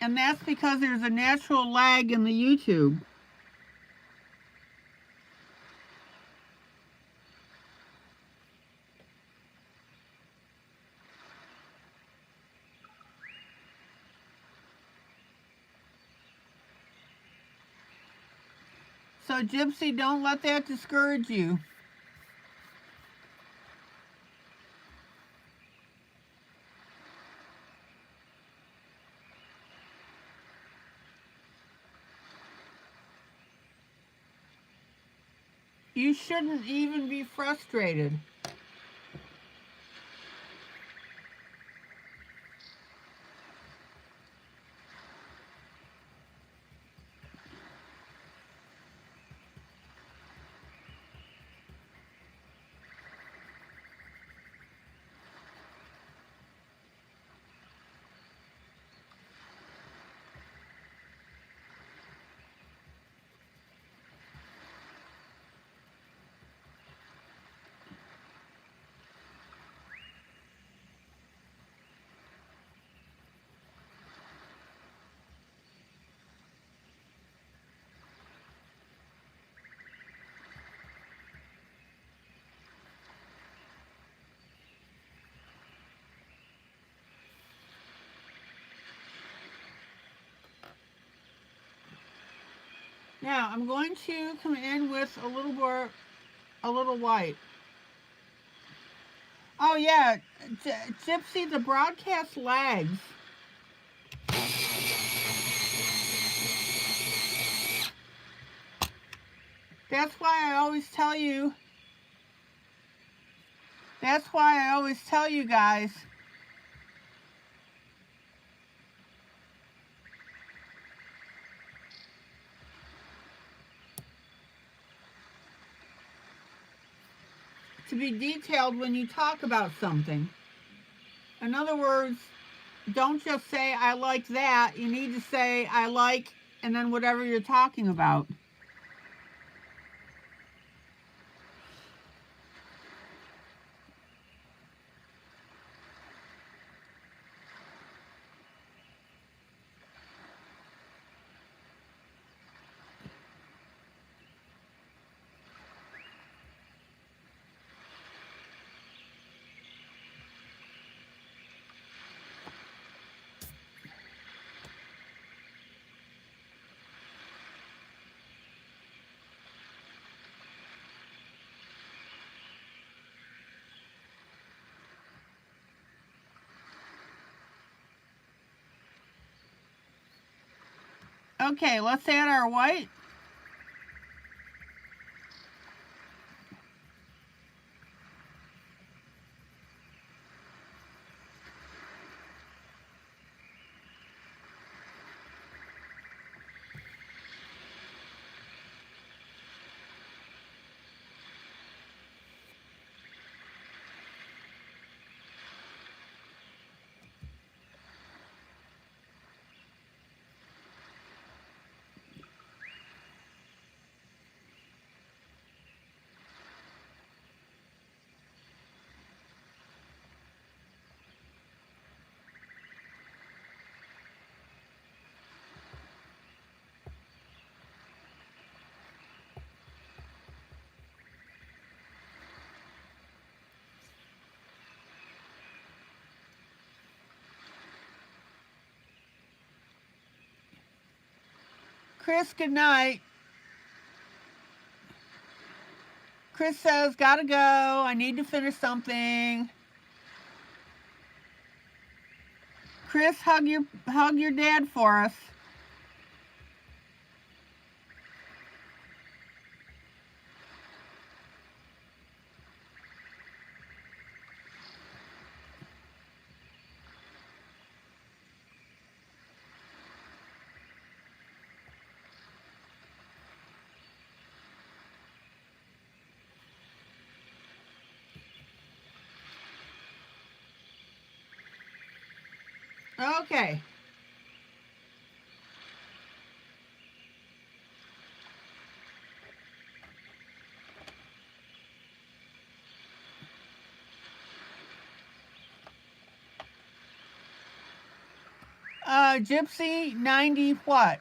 And that's because there's a natural lag in the YouTube. So Gypsy, don't let that discourage you. You shouldn't even be frustrated. Now I'm going to come in with a little white. Oh yeah, Gypsy, the broadcast lags. That's why I always tell you. That's why I always tell you guys. To be detailed when you talk about something. In other words, don't just say I like that. You need to say I like and then whatever you're talking about. Okay, let's add our white. Chris, good night. Chris says, gotta go. I need to finish something. Chris, hug your dad for us. Okay. Gypsy, 90 what?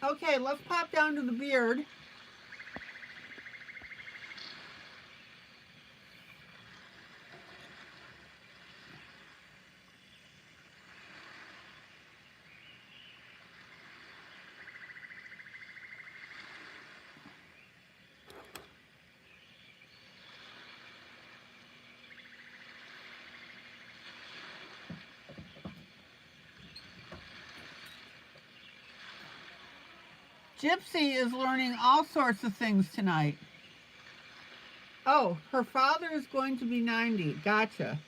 Okay, let's pop down to the beard. Gypsy is learning all sorts of things tonight. Oh, her father is going to be 90. Gotcha.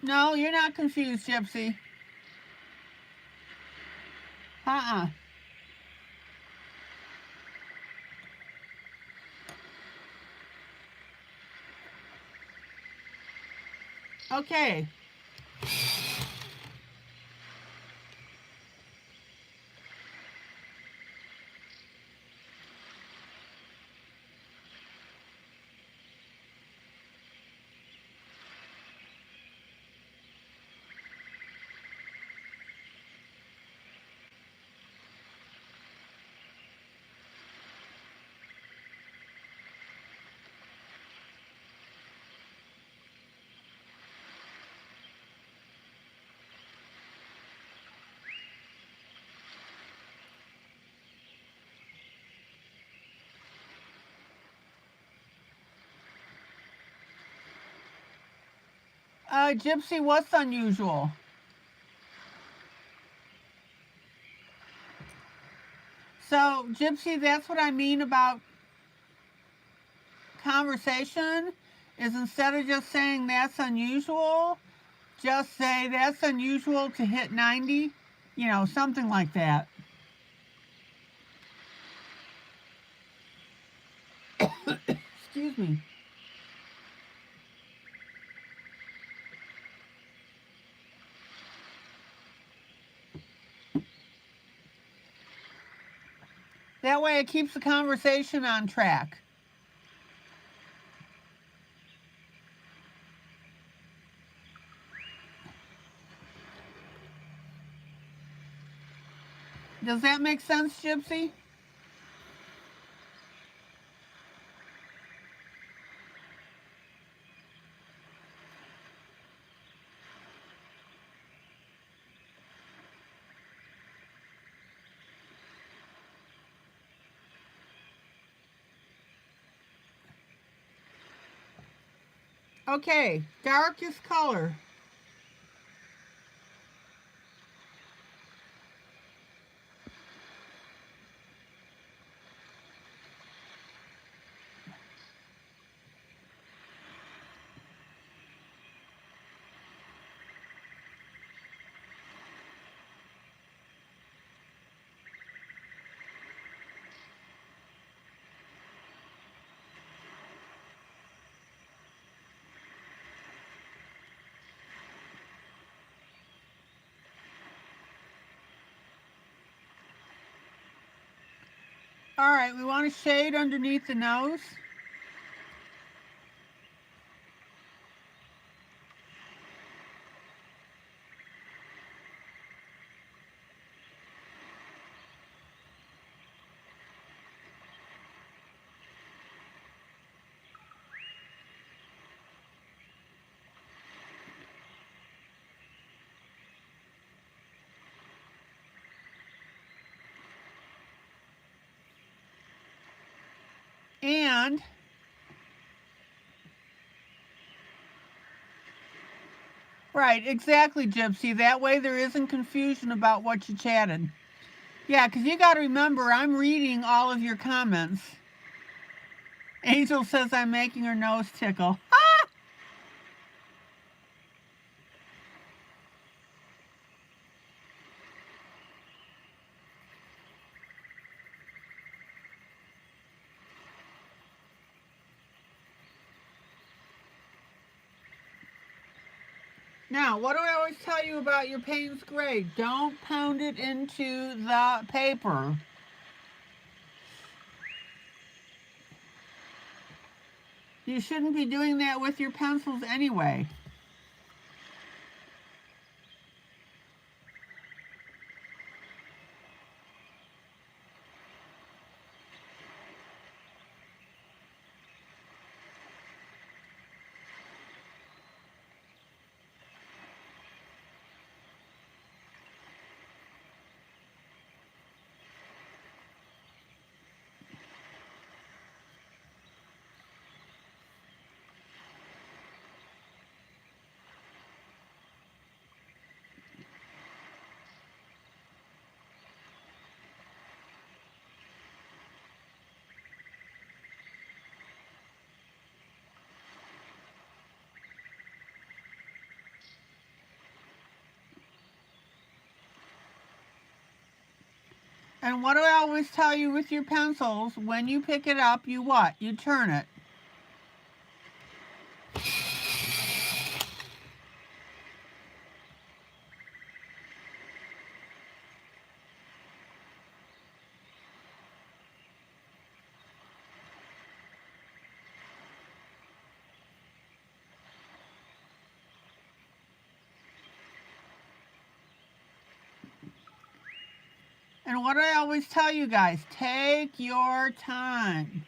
No, you're not confused, Gypsy. Uh-uh. Okay. Gypsy, what's unusual? So, Gypsy, that's what I mean about conversation, is instead of just saying that's unusual, just say that's unusual to hit 90, something like that. Excuse me. That way it keeps the conversation on track. Does that make sense, Gypsy? Okay, darkest color. All right, we want a shade underneath the nose. And right, exactly, Gypsy. That way there isn't confusion about what you chatted. Yeah, because you got to remember, I'm reading all of your comments. Angel says I'm making her nose tickle. Now, what do I always tell you about your Payne's Gray? Don't pound it into the paper. You shouldn't be doing that with your pencils anyway. And what do I always tell you with your pencils? When you pick it up, you what? You turn it. And what do I always tell you guys? Take your time.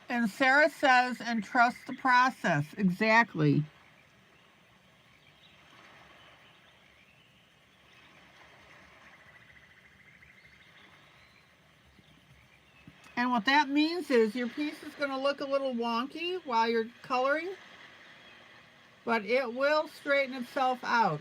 And Sarah says, and trust the process. Exactly. And what that means is your piece is going to look a little wonky while you're coloring, but it will straighten itself out.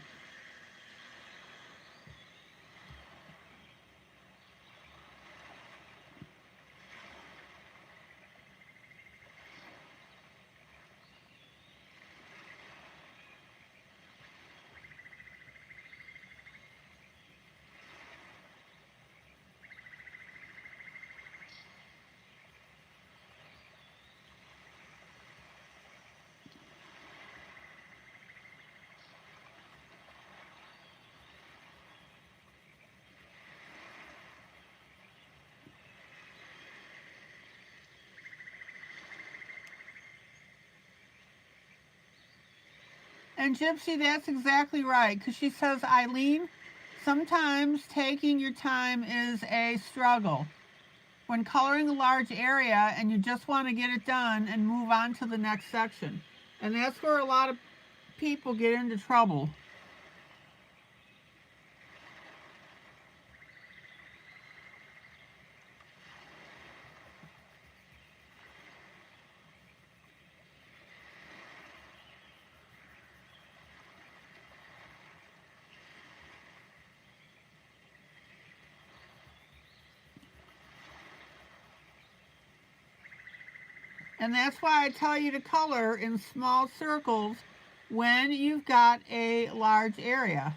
And Gypsy, that's exactly right, because she says, ILene, sometimes taking your time is a struggle. When coloring a large area and you just want to get it done and move on to the next section. And that's where a lot of people get into trouble. And that's why I tell you to color in small circles when you've got a large area.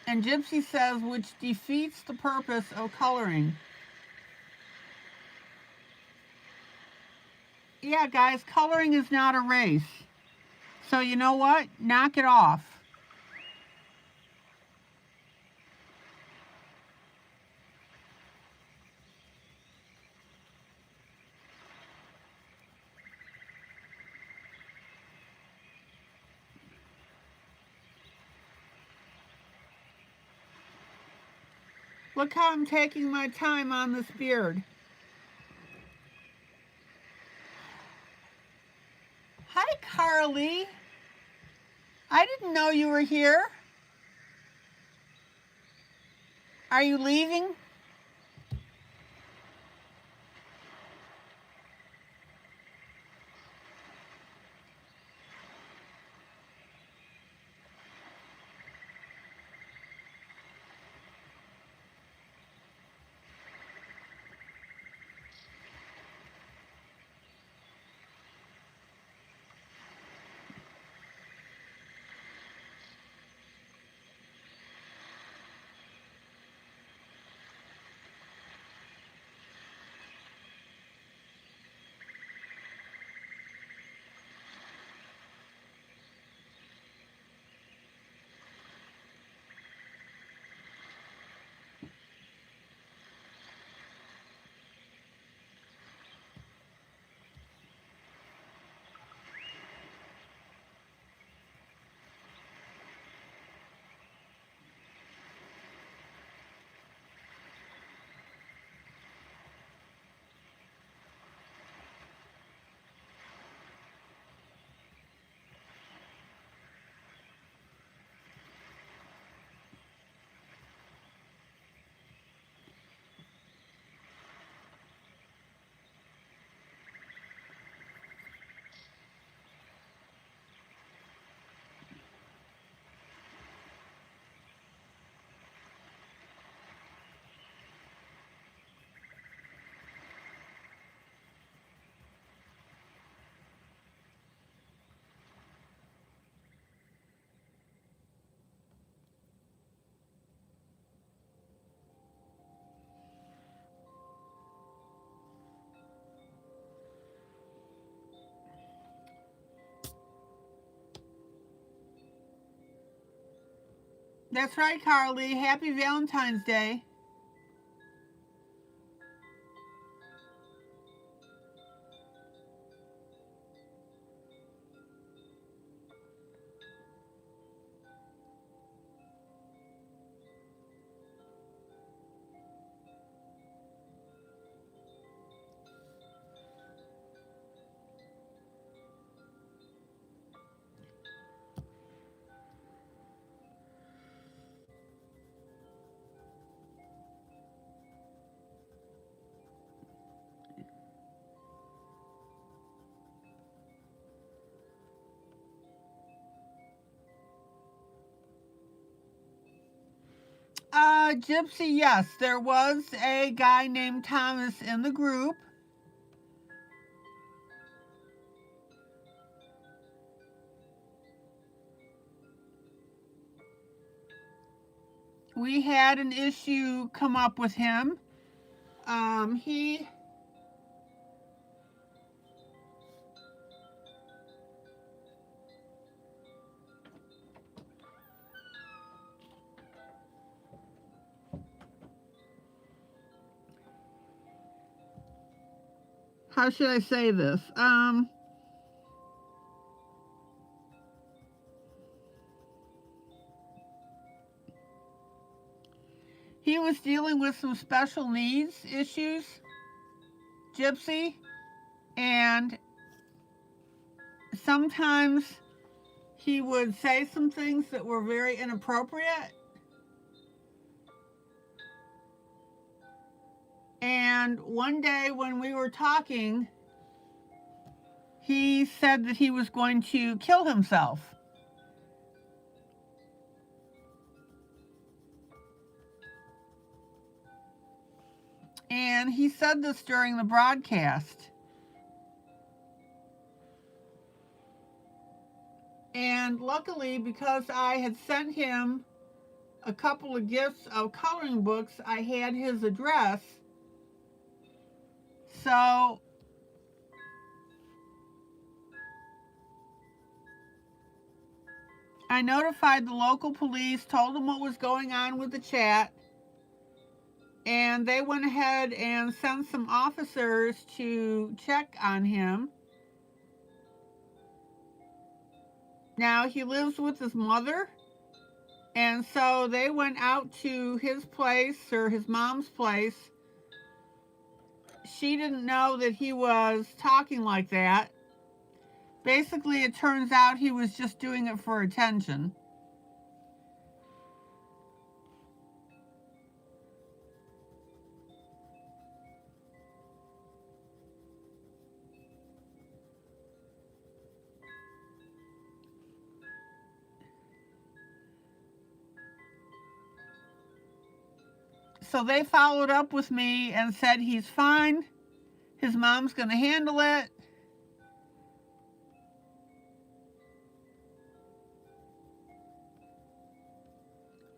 And Gypsy says, which defeats the purpose of coloring. Yeah, guys, coloring is not a race. So you know what? Knock it off. Look how I'm taking my time on this beard. Hi, Carly. I didn't know you were here. Are you leaving? That's right, Carly. Happy Valentine's Day. Gypsy, yes, there was a guy named Thomas in the group. We had an issue come up with him. He how should I say this? He was dealing with some special needs issues, Gypsy, and sometimes he would say some things that were very inappropriate. And one day when we were talking, he said that he was going to kill himself. And he said this during the broadcast. And luckily, because I had sent him a couple of gifts of coloring books, I had his address. So I notified the local police, told them what was going on with the chat, and they went ahead and sent some officers to check on him. Now, he lives with his mother, and so they went out to his place, or his mom's place. She didn't know that he was talking like that. Basically, it turns out he was just doing it for attention. So they followed up with me and said he's fine. His mom's going to handle it.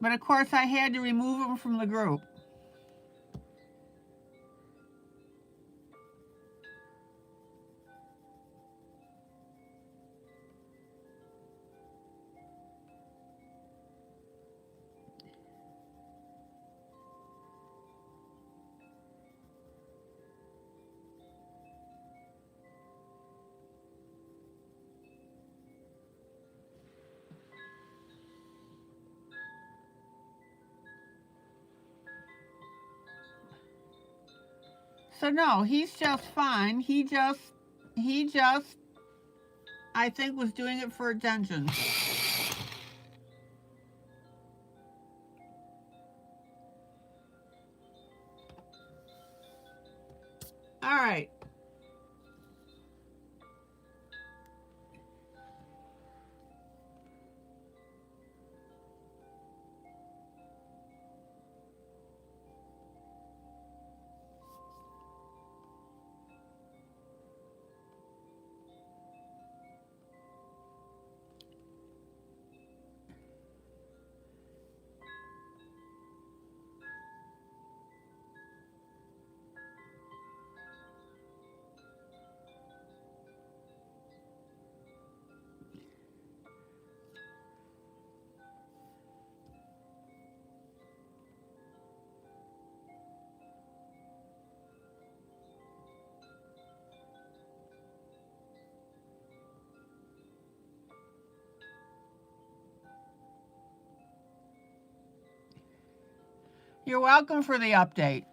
But of course, I had to remove him from the group. So no, he's just fine. He just, I think, was doing it for attention. All right. You're welcome for the update.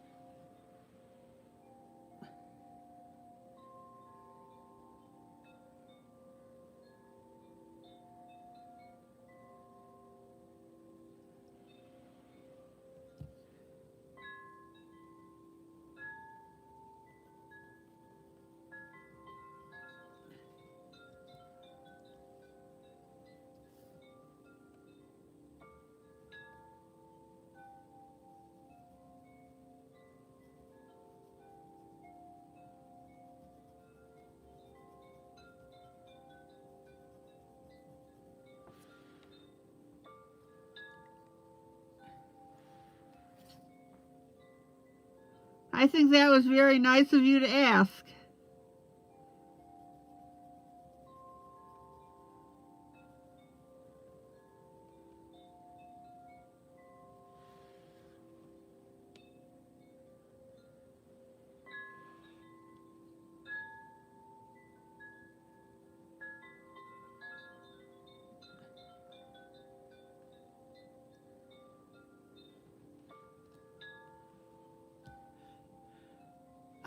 I think that was very nice of you to ask.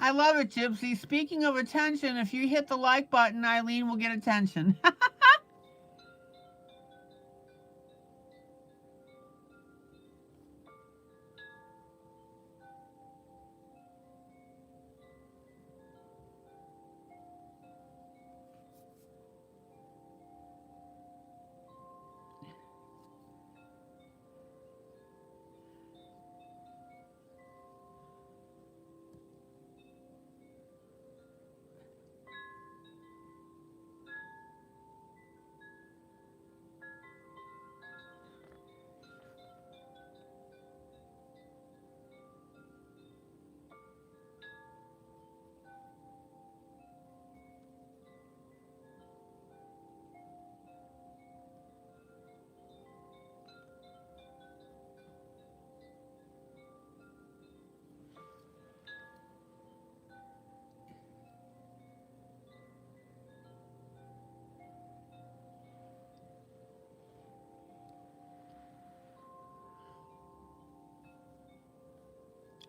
I love it, Gypsy. Speaking of attention, if you hit the like button, ILene will get attention.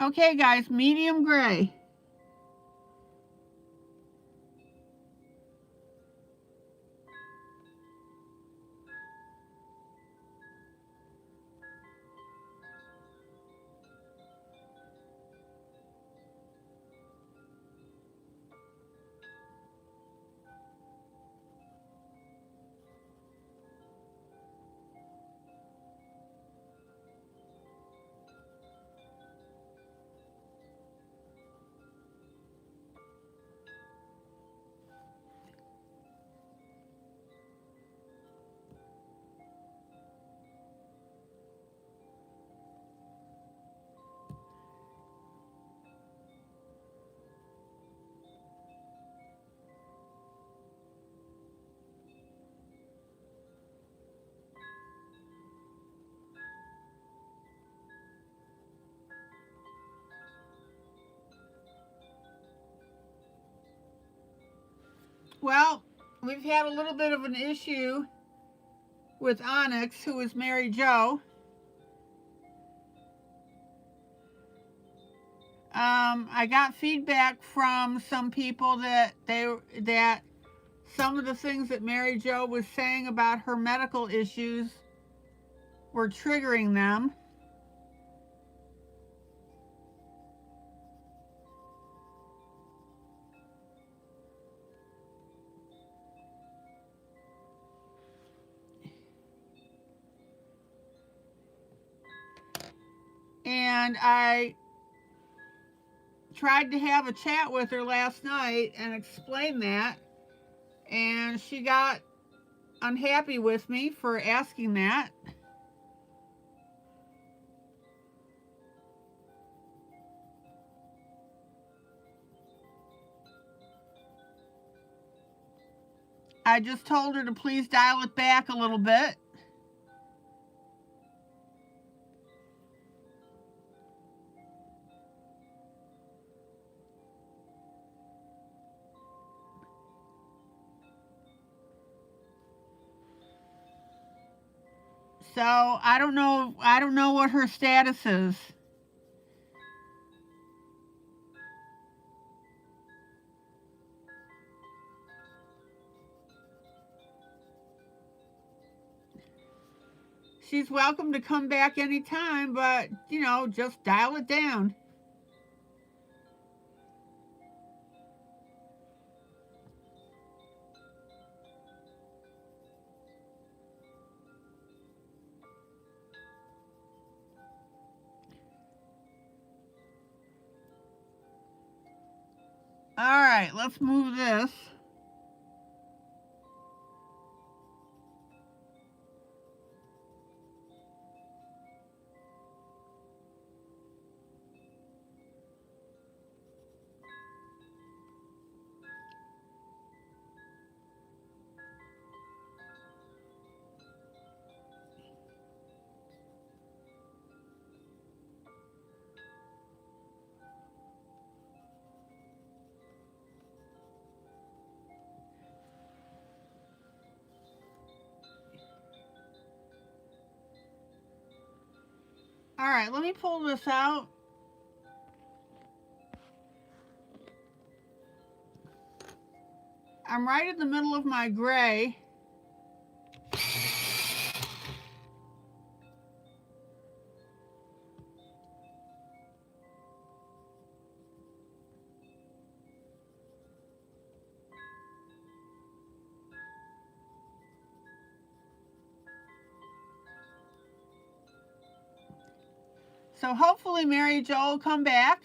Okay, guys, medium gray. Well, we've had a little bit of an issue with Onyx, who is Mary Jo. I got feedback from some people that some of the things that Mary Jo was saying about her medical issues were triggering them. And I tried to have a chat with her last night and explain that, and she got unhappy with me for asking that. I just told her to please dial it back a little bit. So I don't know what her status is. she's welcome to come back anytime, but, you know, just dial it down. All right, let's move this. All right, let me pull this out. I'm right in the middle of my gray. So hopefully Mary Jo will come back.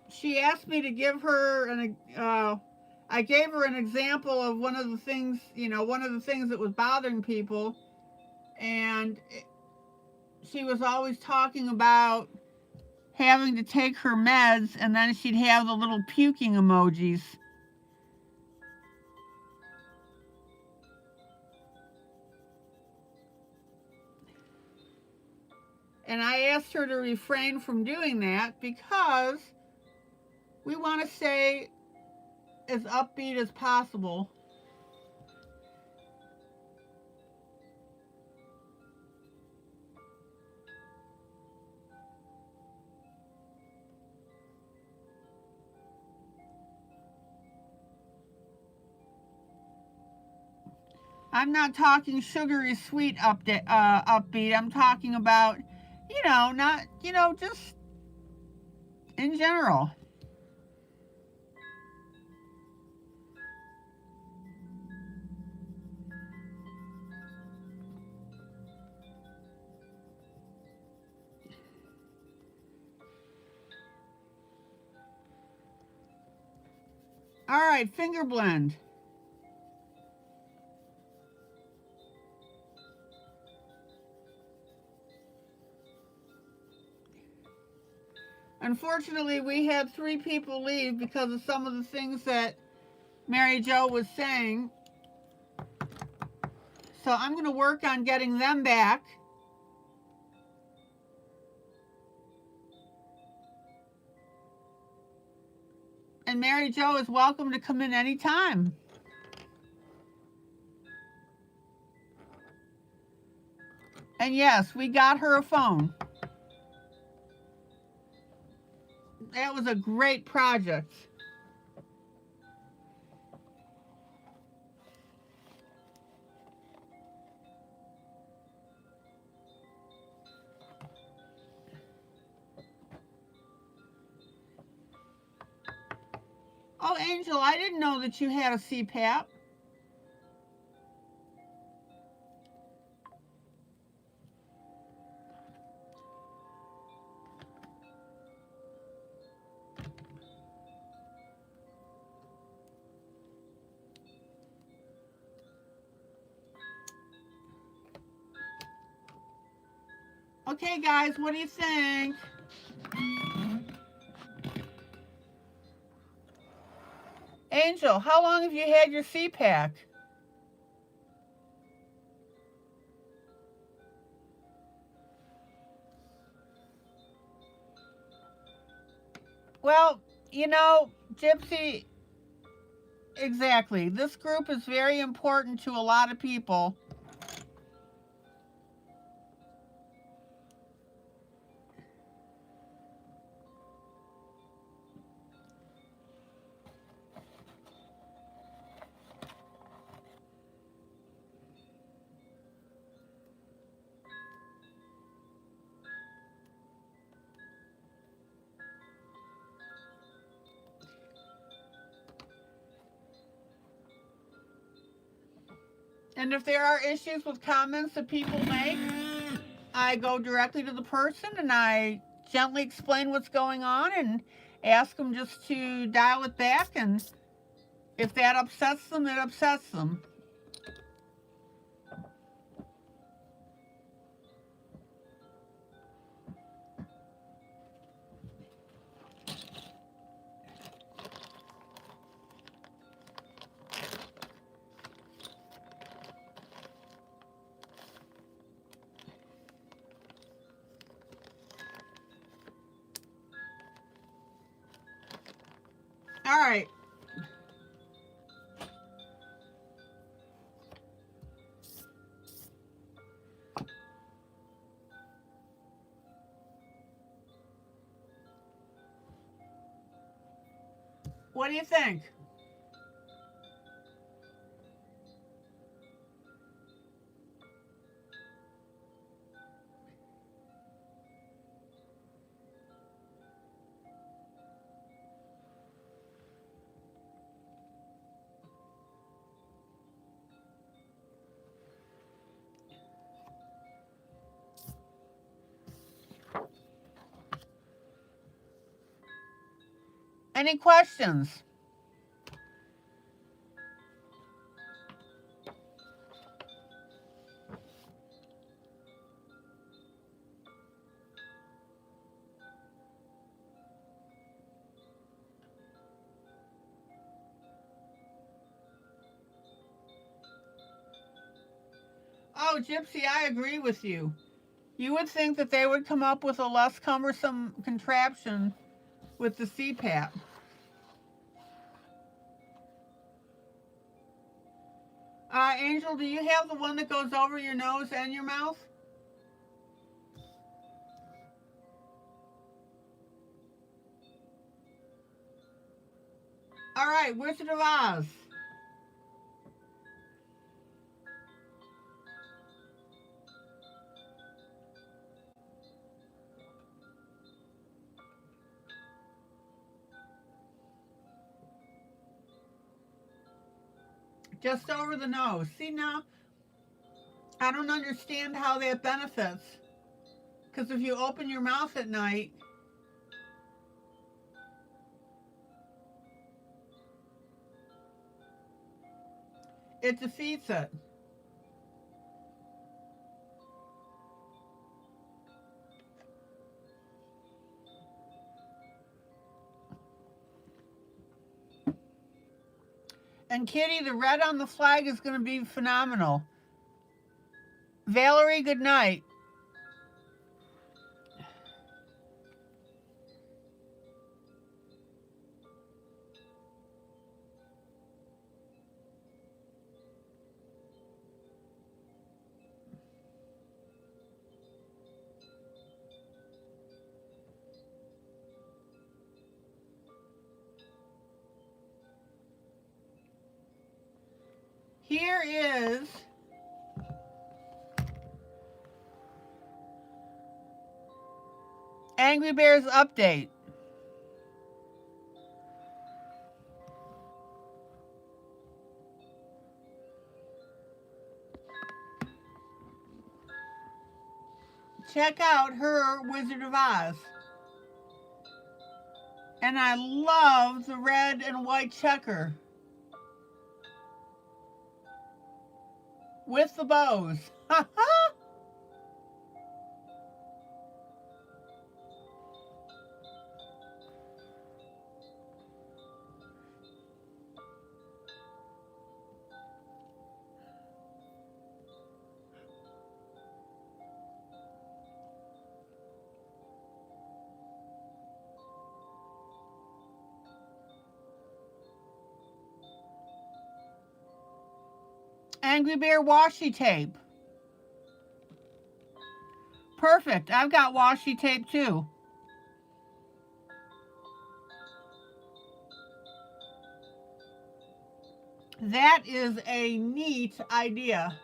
She asked me to give her I gave her an example of one of the things, one of the things that was bothering people, and she was always talking about having to take her meds, and then she'd have the little puking emojis. And I asked her to refrain from doing that because we want to stay as upbeat as possible. I'm not talking sugary sweet upbeat. I'm talking about, not, just in general. All right, finger blend. Unfortunately, we had 3 people leave because of some of the things that Mary Jo was saying. So I'm going to work on getting them back. And Mary Jo is welcome to come in anytime. And yes, we got her a phone. That was a great project. Oh, Angel, I didn't know that you had a CPAP. Okay, guys, what do you think? Angel, how long have you had your CPAP? Well, Gypsy, Exactly. This group is very important to a lot of people. And if there are issues with comments that people make, I go directly to the person and I gently explain what's going on and ask them just to dial it back. And if that upsets them, it upsets them. All right. What do you think? Any questions? Oh, Gypsy, I agree with you. You would think that they would come up with a less cumbersome contraption with the CPAP. Angel, do you have the one that goes over your nose and your mouth? All right, Wizard of Oz. Just over the nose. See now, I don't understand how that benefits. Because if you open your mouth at night, it defeats it. And Kitty, the red on the flag is going to be phenomenal. Valerie, good night. Here is Angry Bears update. Check out her Wizard of Oz. And I love the red and white checker with the bows. Angry Bear washi tape. Perfect. I've got washi tape too. That is a neat idea.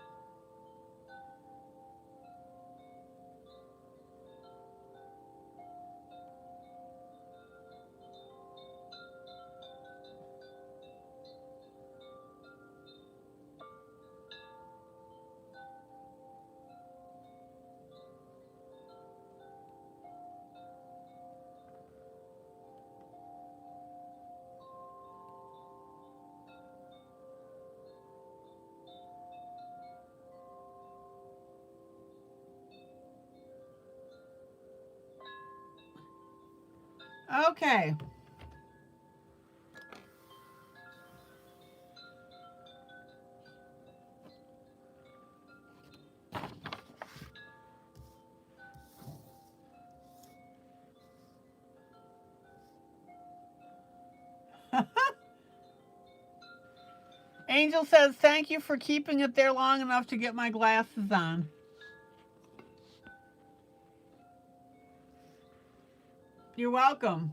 Okay. Angel says, thank you for keeping it there long enough to get my glasses on. You're welcome.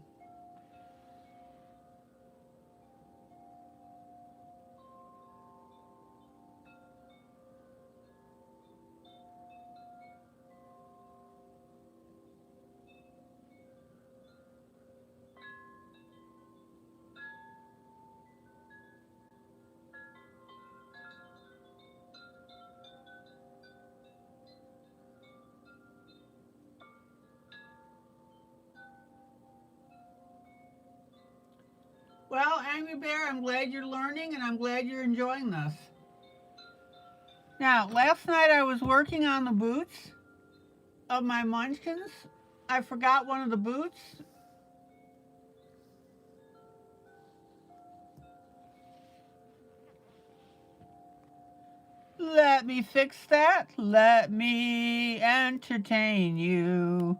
Well, Angry Bear, I'm glad you're learning and I'm glad you're enjoying this. Now, last night I was working on the boots of my munchkins. I forgot one of the boots. Let me fix that. Let me entertain you.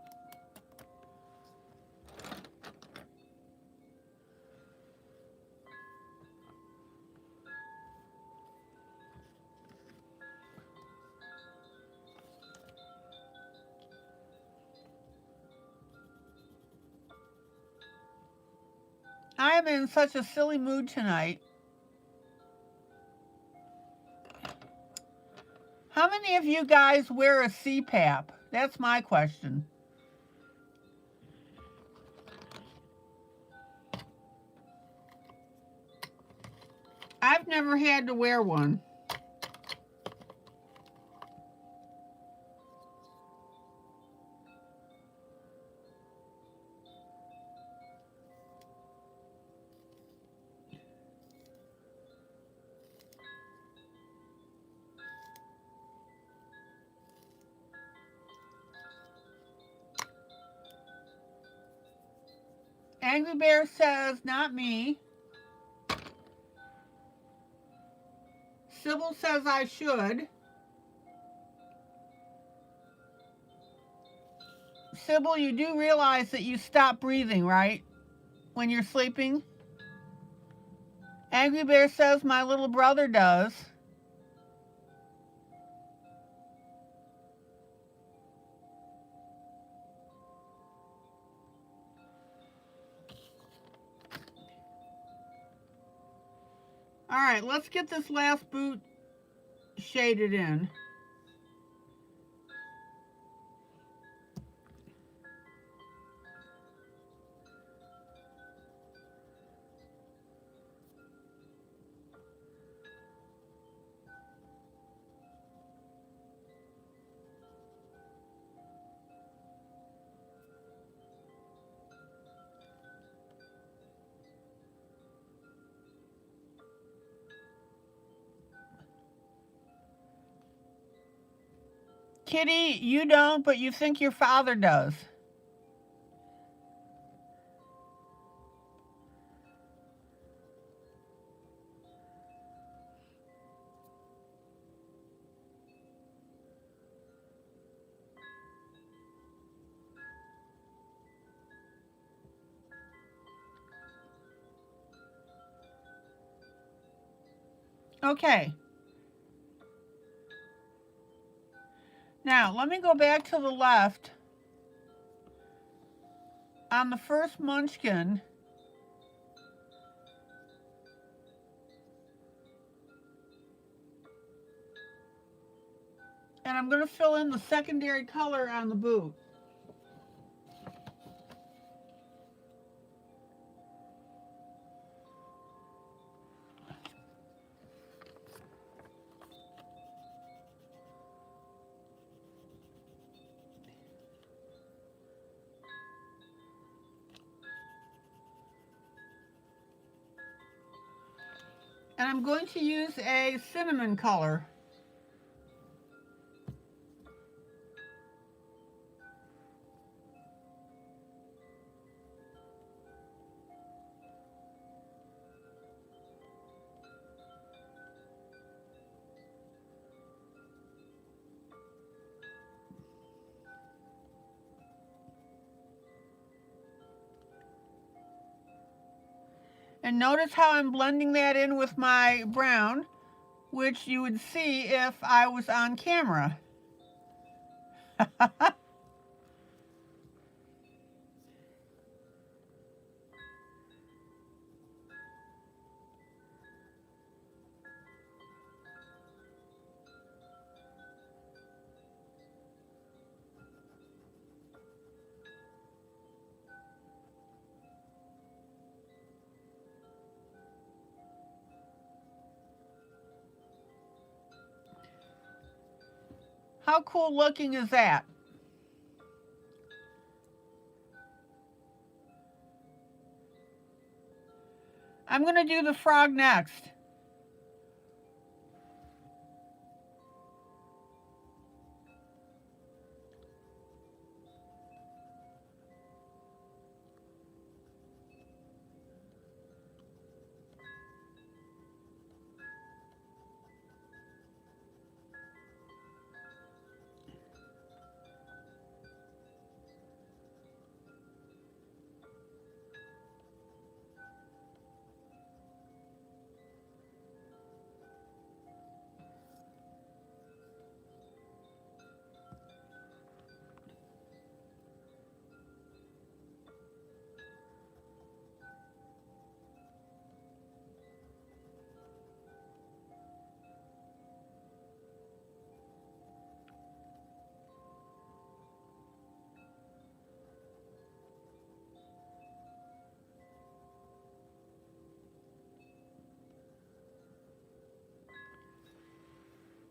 I'm in such a silly mood tonight. How many of you guys wear a CPAP? That's my question. I've never had to wear one. Angry Bear says, not me. Sybil says I should. Sybil, you do realize that you stop breathing, right? When you're sleeping? Angry Bear says my little brother does. All right, let's get this last boot shaded in. Kitty, you don't, but you think your father does. Okay. Now, let me go back to the left. On the first munchkin, and I'm going to fill in the secondary color on the boot. And I'm going to use a cinnamon color. And notice how I'm blending that in with my brown, which you would see if I was on camera. How cool looking is that? I'm going to do the frog next.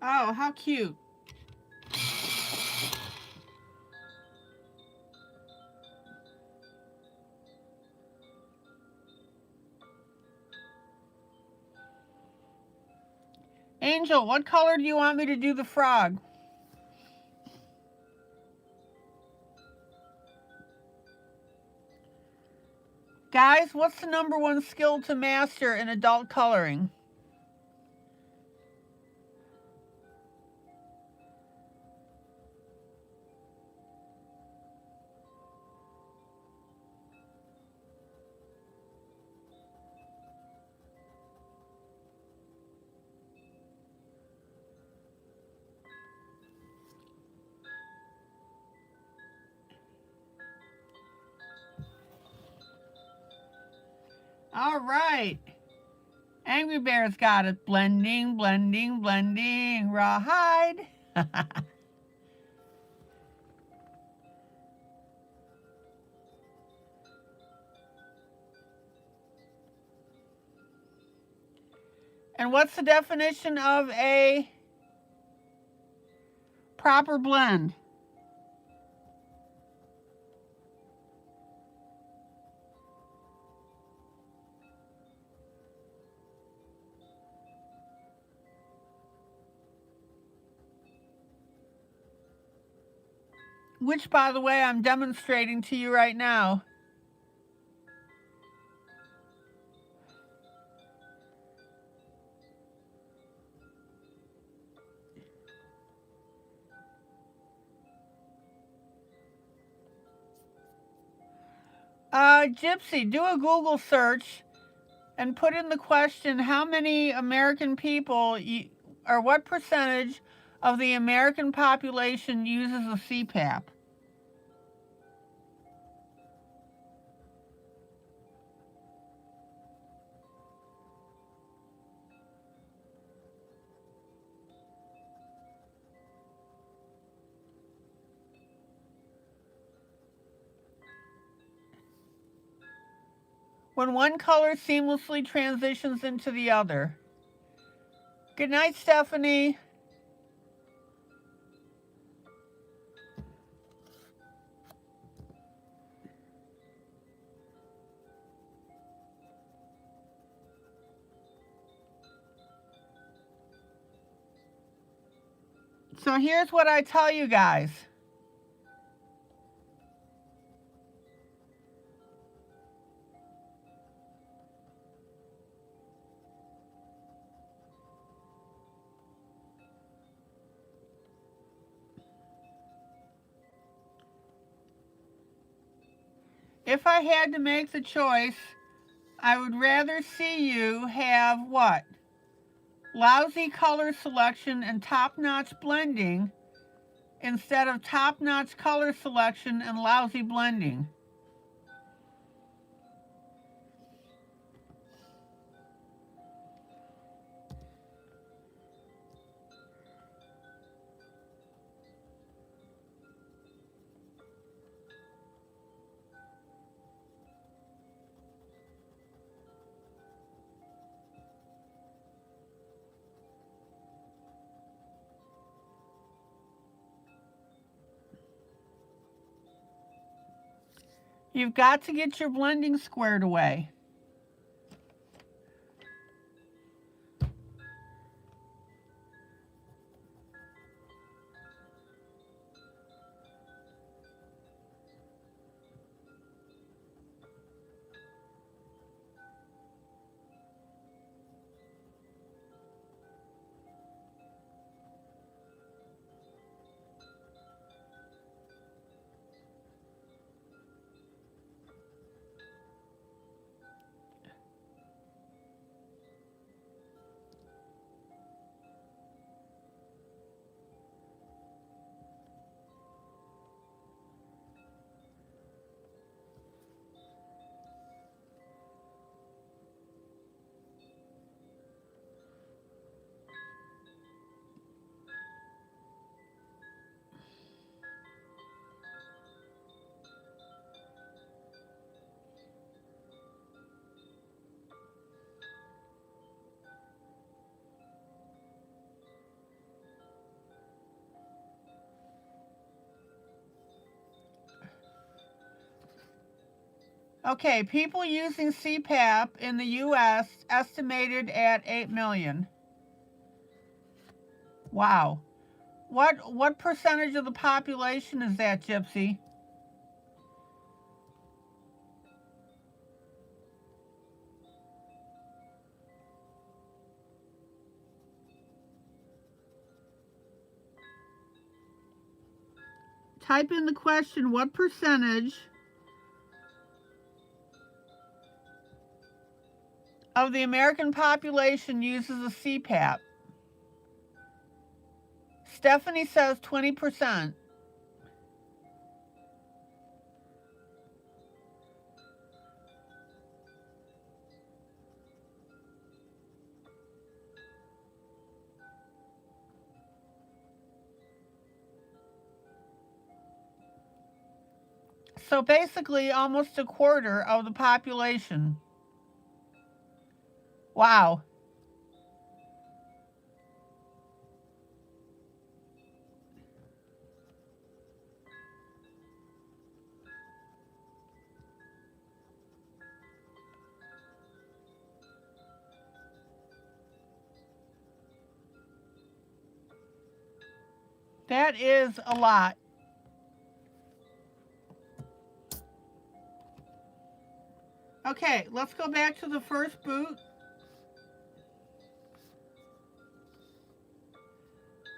Oh, how cute. Angel, what color do you want me to do the frog? Guys, what's the #1 skill to master in adult coloring? All right. Angry Bear's got it. Blending, blending, blending. Rawhide. And what's the definition of a proper blend? Which, by the way, I'm demonstrating to you right now. Gypsy, do a Google search and put in the question how many American people or what percentage of the American population uses a CPAP? When one color seamlessly transitions into the other. Good night, Stephanie. So here's what I tell you guys. If I had to make the choice, I would rather see you have what? Lousy color selection and top-notch blending instead of top-notch color selection and lousy blending. You've got to get your blending squared away. Okay, people using CPAP in the U.S. estimated at 8 million. Wow. What percentage of the population is that, Gypsy? Type in the question, what percentage of the American population uses a CPAP? Stephanie says 20%. So basically almost a quarter of the population. Wow. That is a lot. Okay, let's go back to the first boot.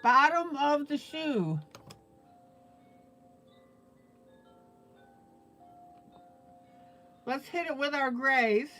Bottom of the shoe. Let's hit it with our grays.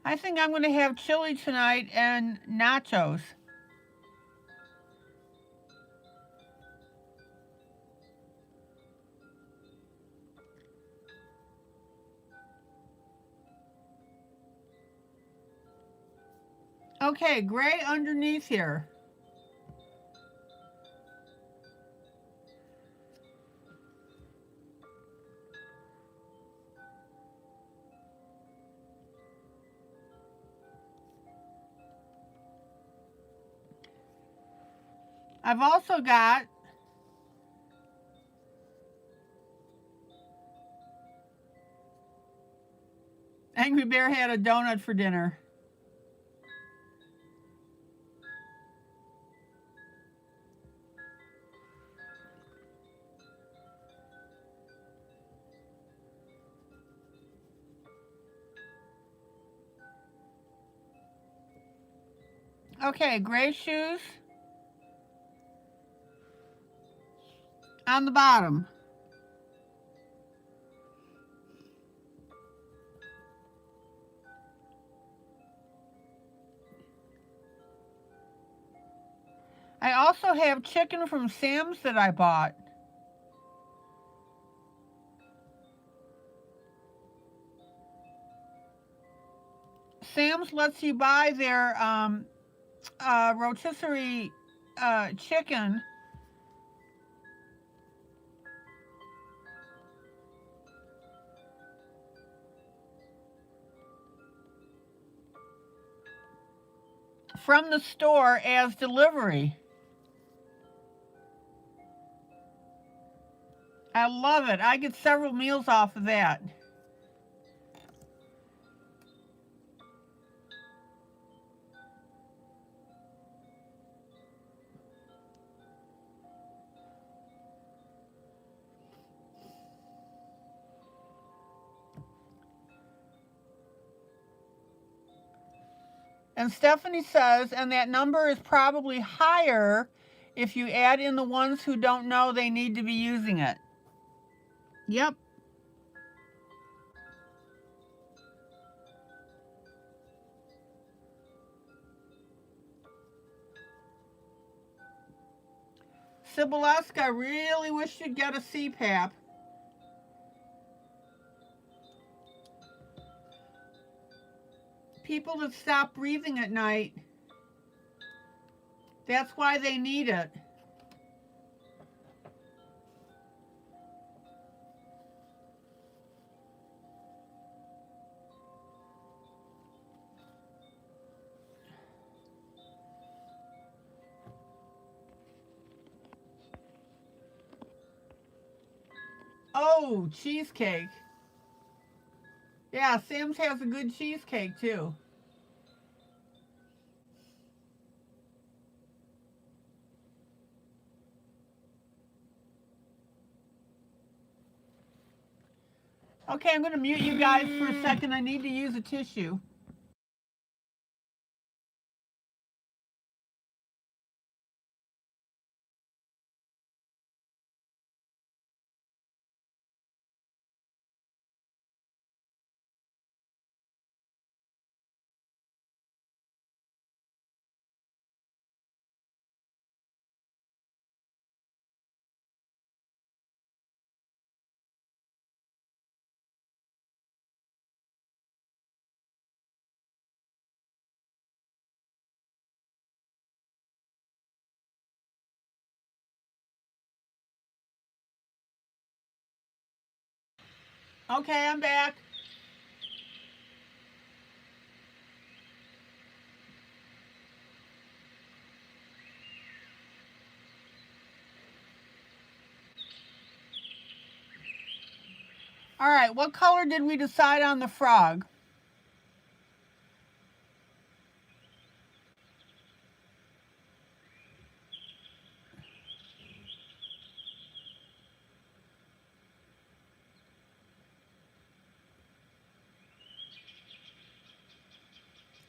I think I'm going to have chili tonight and nachos. Okay, gray underneath here. I've also got Angry Bear had a donut for dinner. Okay, gray shoes on the bottom. I also have chicken from Sam's that I bought. Sam's lets you buy their rotisserie chicken from the store as delivery. I love it. I get several meals off of that. And Stephanie says, and that number is probably higher if you add in the ones who don't know they need to be using it. Yep. Sibileska, I really wish you'd get a CPAP. People that stop breathing at night, that's why they need it. Oh, cheesecake. Yeah, Sam's has a good cheesecake too. Okay, I'm going to mute you guys for a second. I need to use a tissue. Okay, I'm back. All right, what color did we decide on the frog?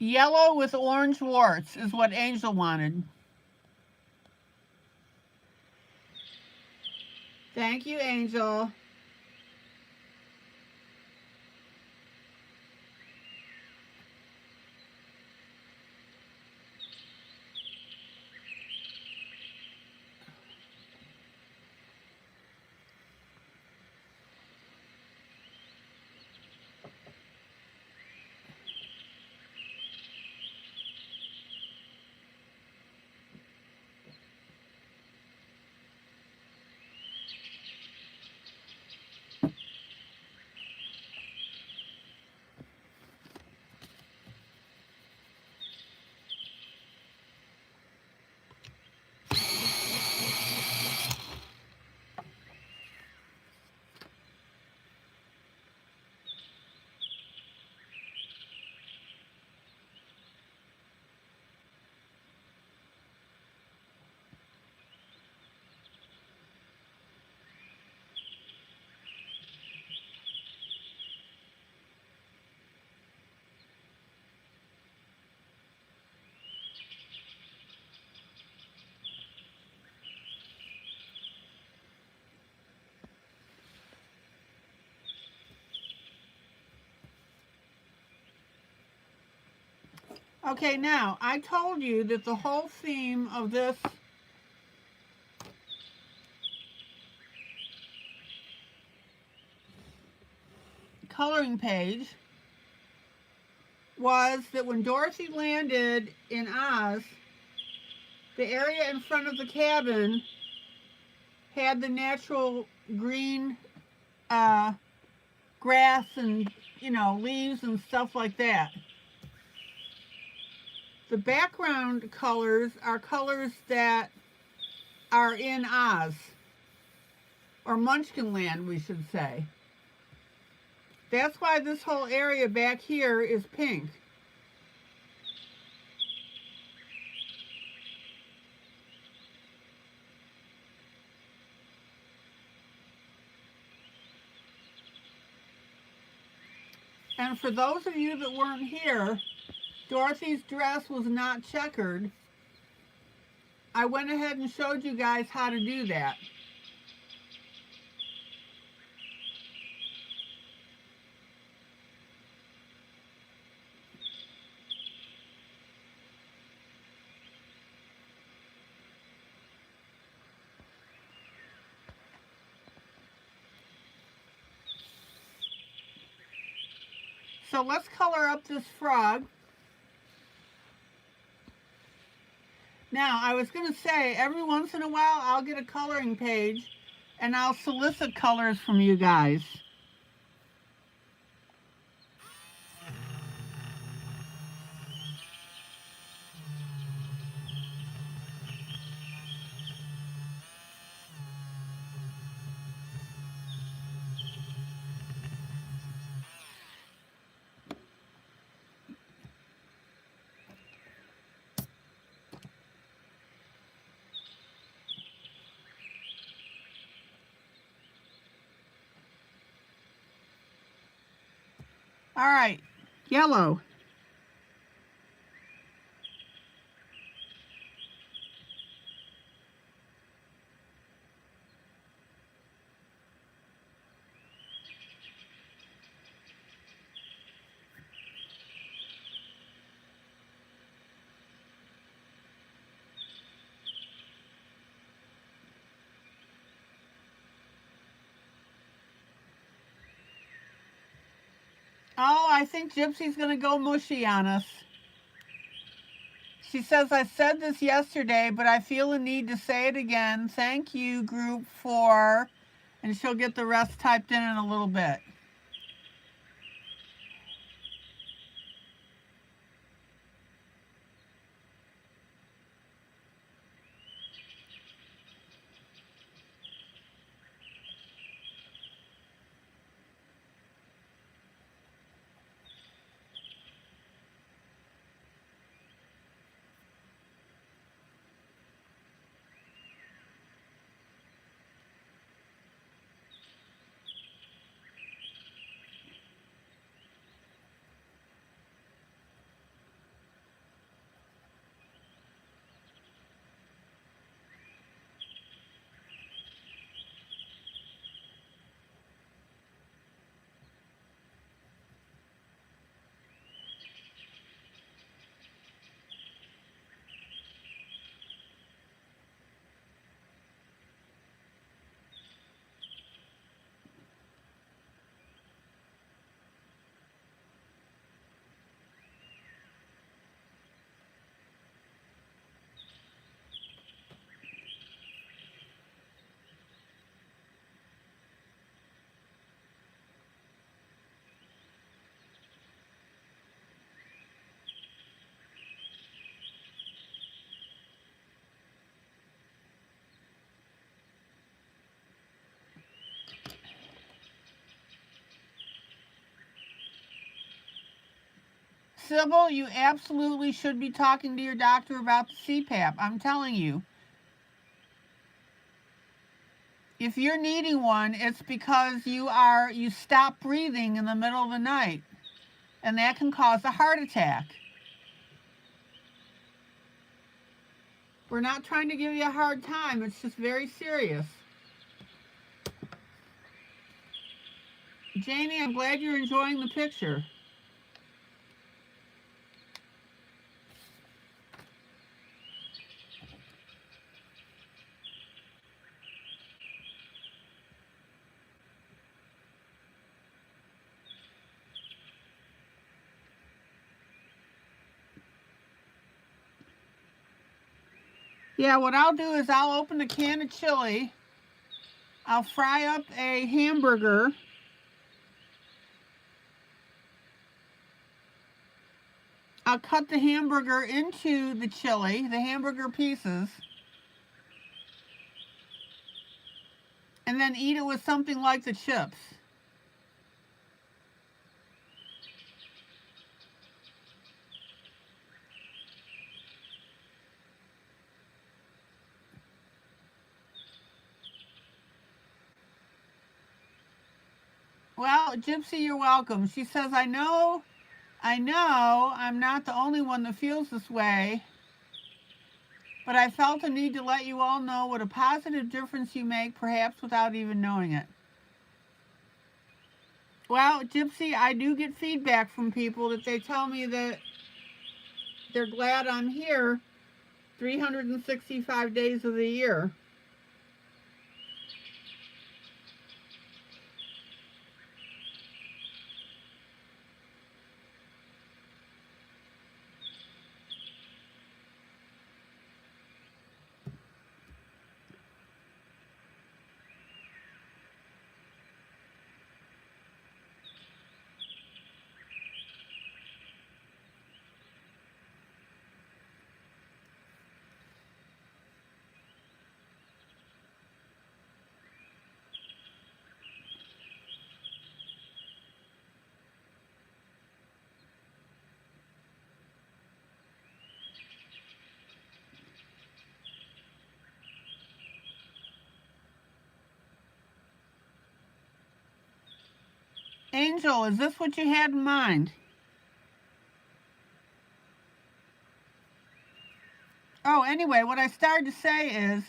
Yellow with orange warts is what Angel wanted. Thank you, Angel. Okay, now, I told you that the whole theme of this coloring page was that when Dorothy landed in Oz, the area in front of the cabin had the natural green grass and, leaves and stuff like that. The background colors are colors that are in Oz, or Munchkinland, we should say. That's why this whole area back here is pink. And for those of you that weren't here, Dorothy's dress was not checkered. I went ahead and showed you guys how to do that. So let's color up this frog. Now, I was going to say, every once in a while, I'll get a coloring page and I'll solicit colors from you guys. All right, yellow. Oh, I think Gypsy's going to go mushy on us. She says, I said this yesterday, but I feel a need to say it again. Thank you, group 4. And she'll get the rest typed in a little bit. Sybil, you absolutely should be talking to your doctor about the CPAP. I'm telling you. If you're needing one, it's because you stop breathing in the middle of the night, and that can cause a heart attack. We're not trying to give you a hard time. It's just very serious. Jamie, I'm glad you're enjoying the picture. Yeah, what I'll do is I'll open a can of chili. I'll fry up a hamburger. I'll cut the hamburger into the chili, the hamburger pieces, and then eat it with something like the chips. Well, Gypsy, you're welcome. She says, I know I'm not the only one that feels this way, but I felt a need to let you all know what a positive difference you make, perhaps without even knowing it. Well, Gypsy, I do get feedback from people that they tell me that they're glad I'm here 365 days of the year. Angel, is this what you had in mind? Oh, anyway, what I started to say is,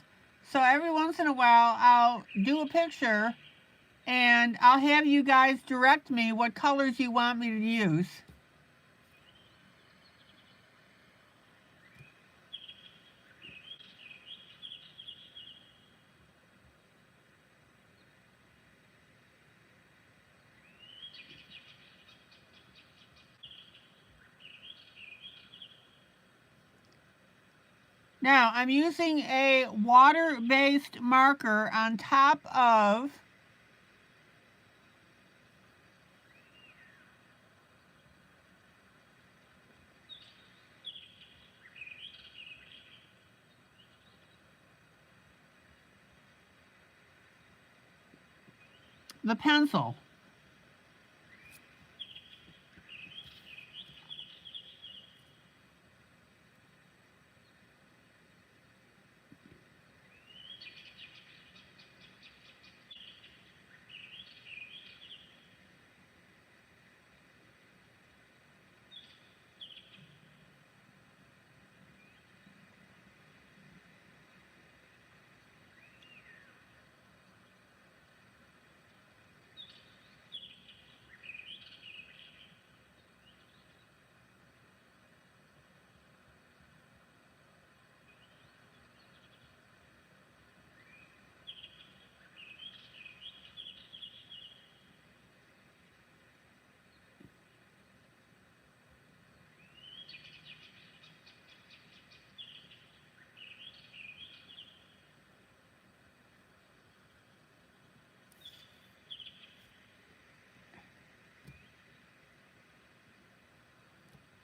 so every once in a while I'll do a picture and I'll have you guys direct me what colors you want me to use. Now, I'm using a water-based marker on top of the pencil.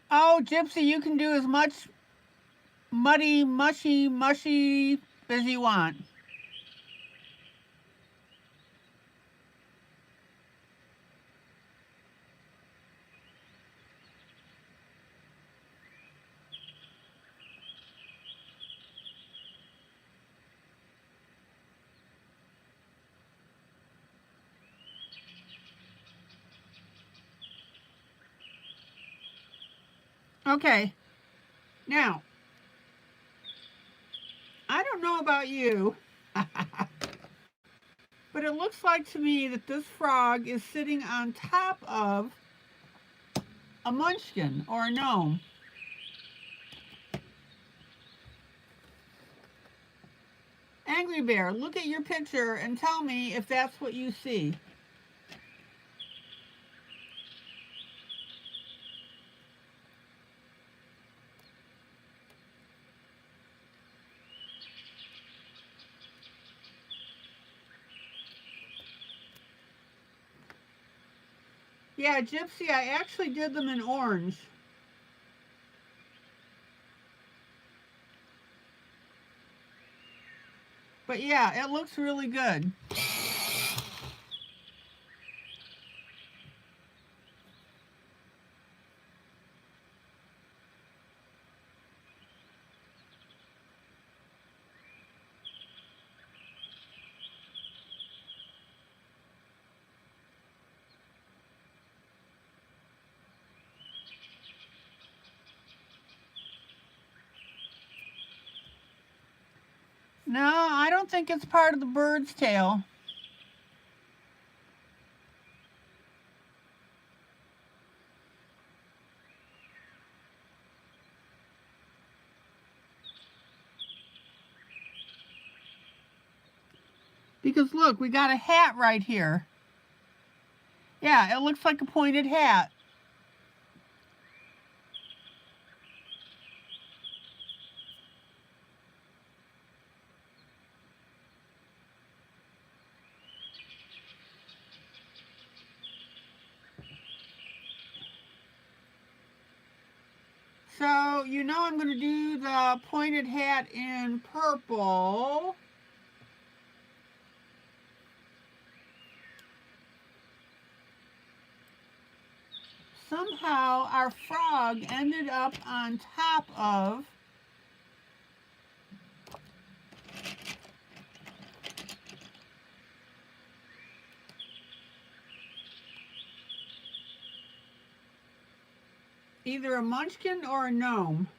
Oh, Gypsy, you can do as much muddy, mushy as you want. Okay, now, I don't know about you, but it looks like to me that this frog is sitting on top of a munchkin or a gnome. Angry Bear, look at your picture and tell me if that's what you see. Yeah, Gypsy, I actually did them in orange. But yeah, it looks really good. No, I don't think it's part of the bird's tail. Because look, we got a hat right here. Yeah, it looks like a pointed hat. So, you know I'm going to do the pointed hat in purple. Somehow our frog ended up on top of either a munchkin or a gnome.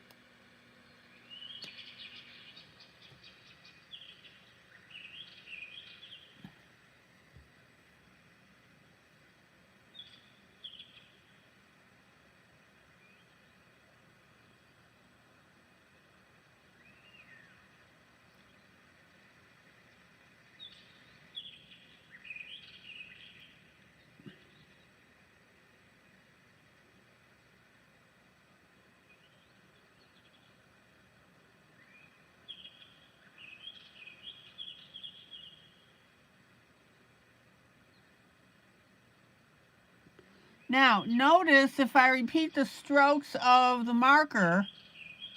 Now, notice if I repeat the strokes of the marker,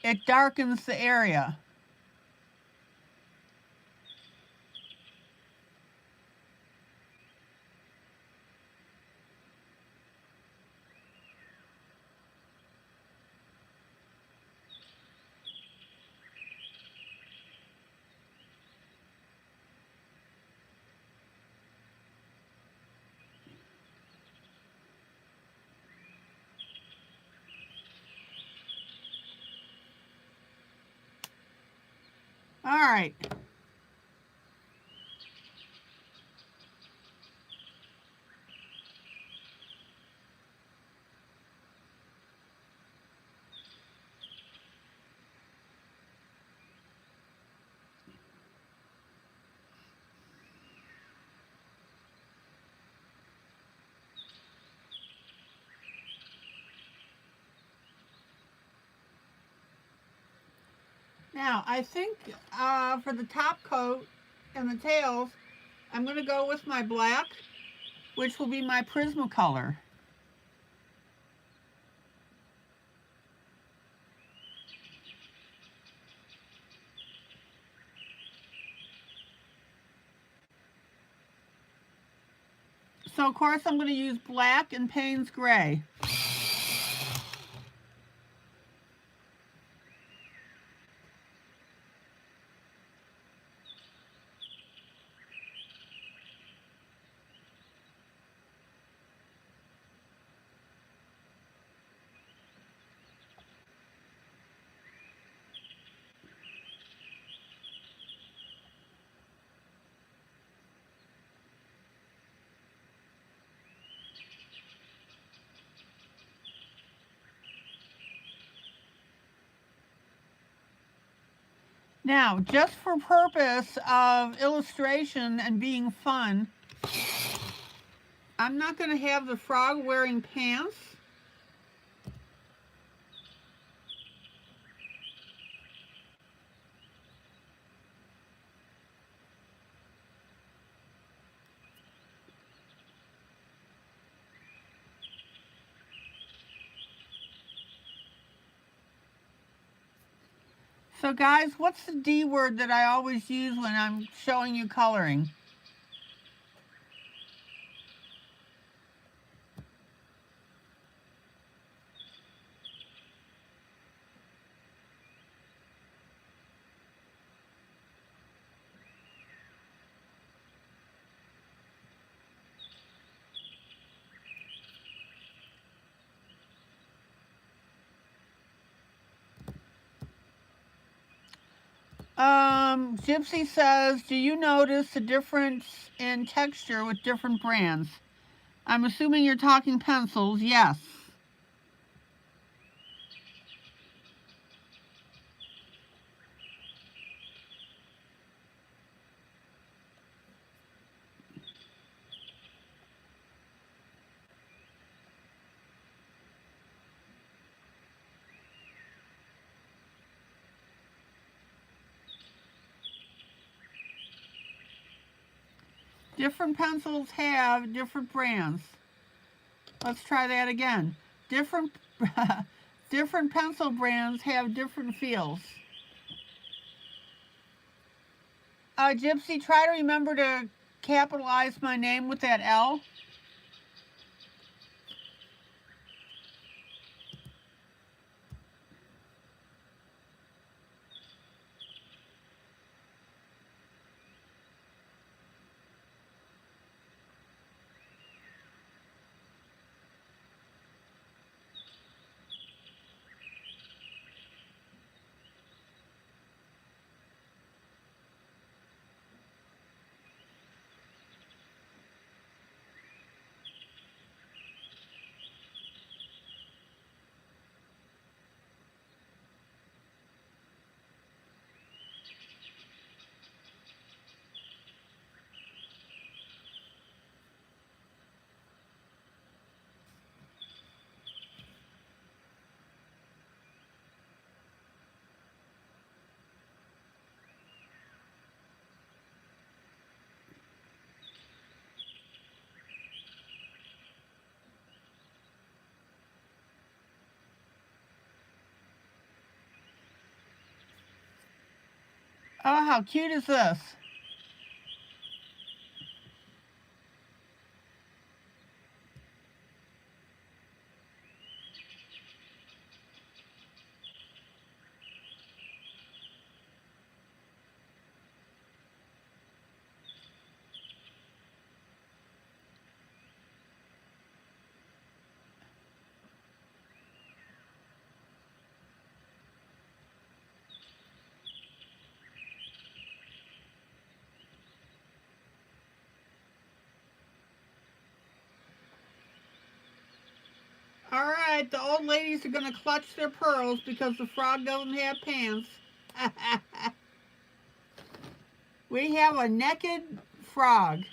it darkens the area. All right. Now, I think for the top coat and the tails, I'm going to go with my black, which will be my Prismacolor. So, of course, I'm going to use black and Payne's Gray. Now, just for purpose of illustration and being fun, I'm not going to have the frog wearing pants. So guys, what's the D word that I always use when I'm showing you coloring? Gypsy says, do you notice the difference in texture with different brands? I'm assuming you're talking pencils. Yes. Different pencils have different brands. Let's try that again. Different different pencil brands have different feels. Gypsy, try to remember to capitalize my name with that L. Oh, how cute is this? All right, the old ladies are going to clutch their pearls because the frog doesn't have pants. We have a naked frog.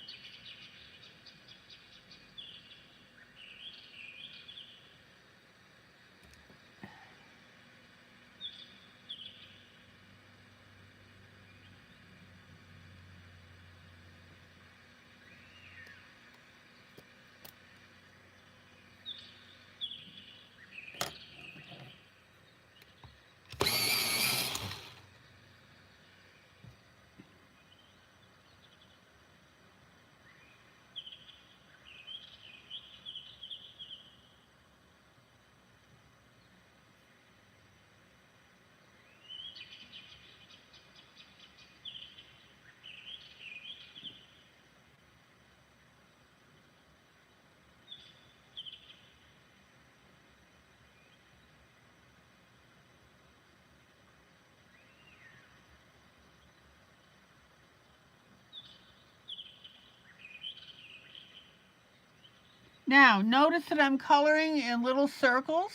Now, notice that I'm coloring in little circles.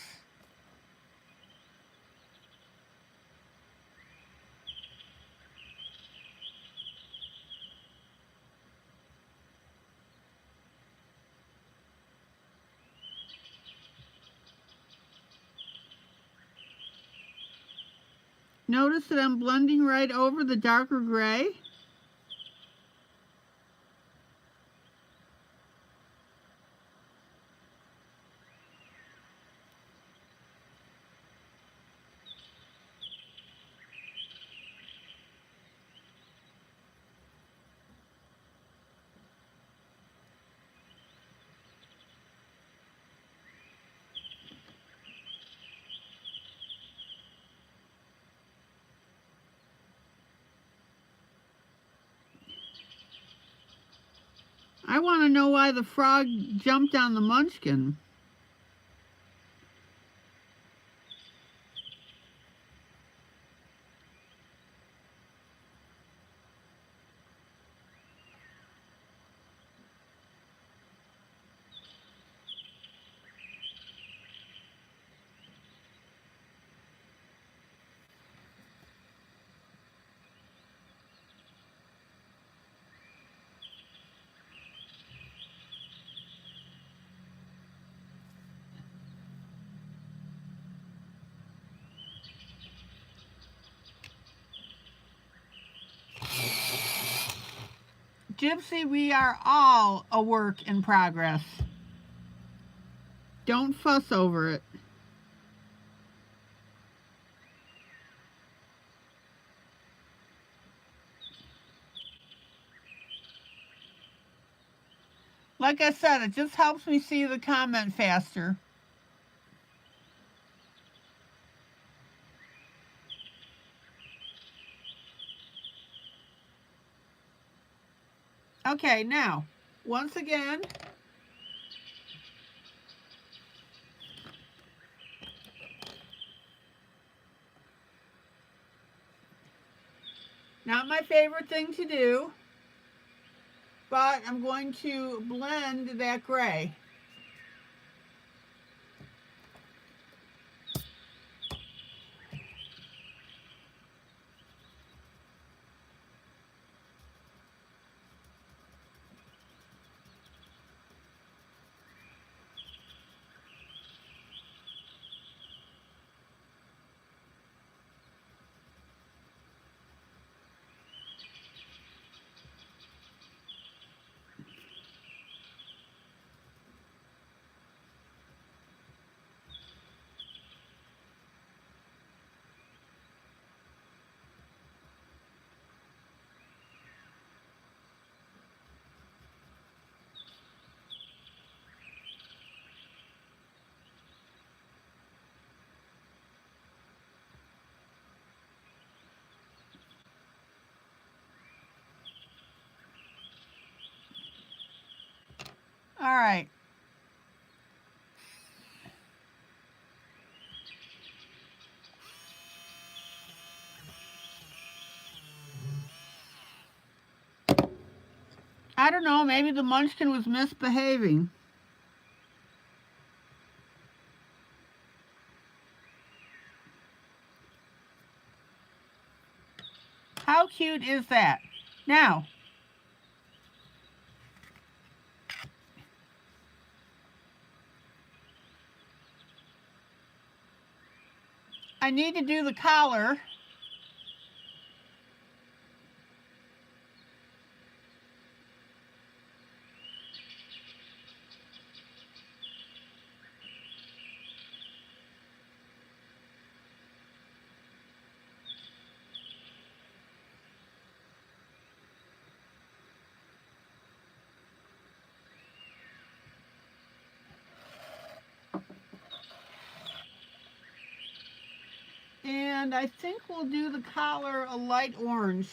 Notice that I'm blending right over the darker gray. I want to know why the frog jumped on the munchkin. Gypsy, we are all a work in progress. Don't fuss over it. Like I said, it just helps me see the comment faster. Okay, now, once again, not my favorite thing to do, but I'm going to blend that gray. All right. I don't know, maybe the munchkin was misbehaving. How cute is that? Now, I need to do the collar. And I think we'll do the collar a light orange.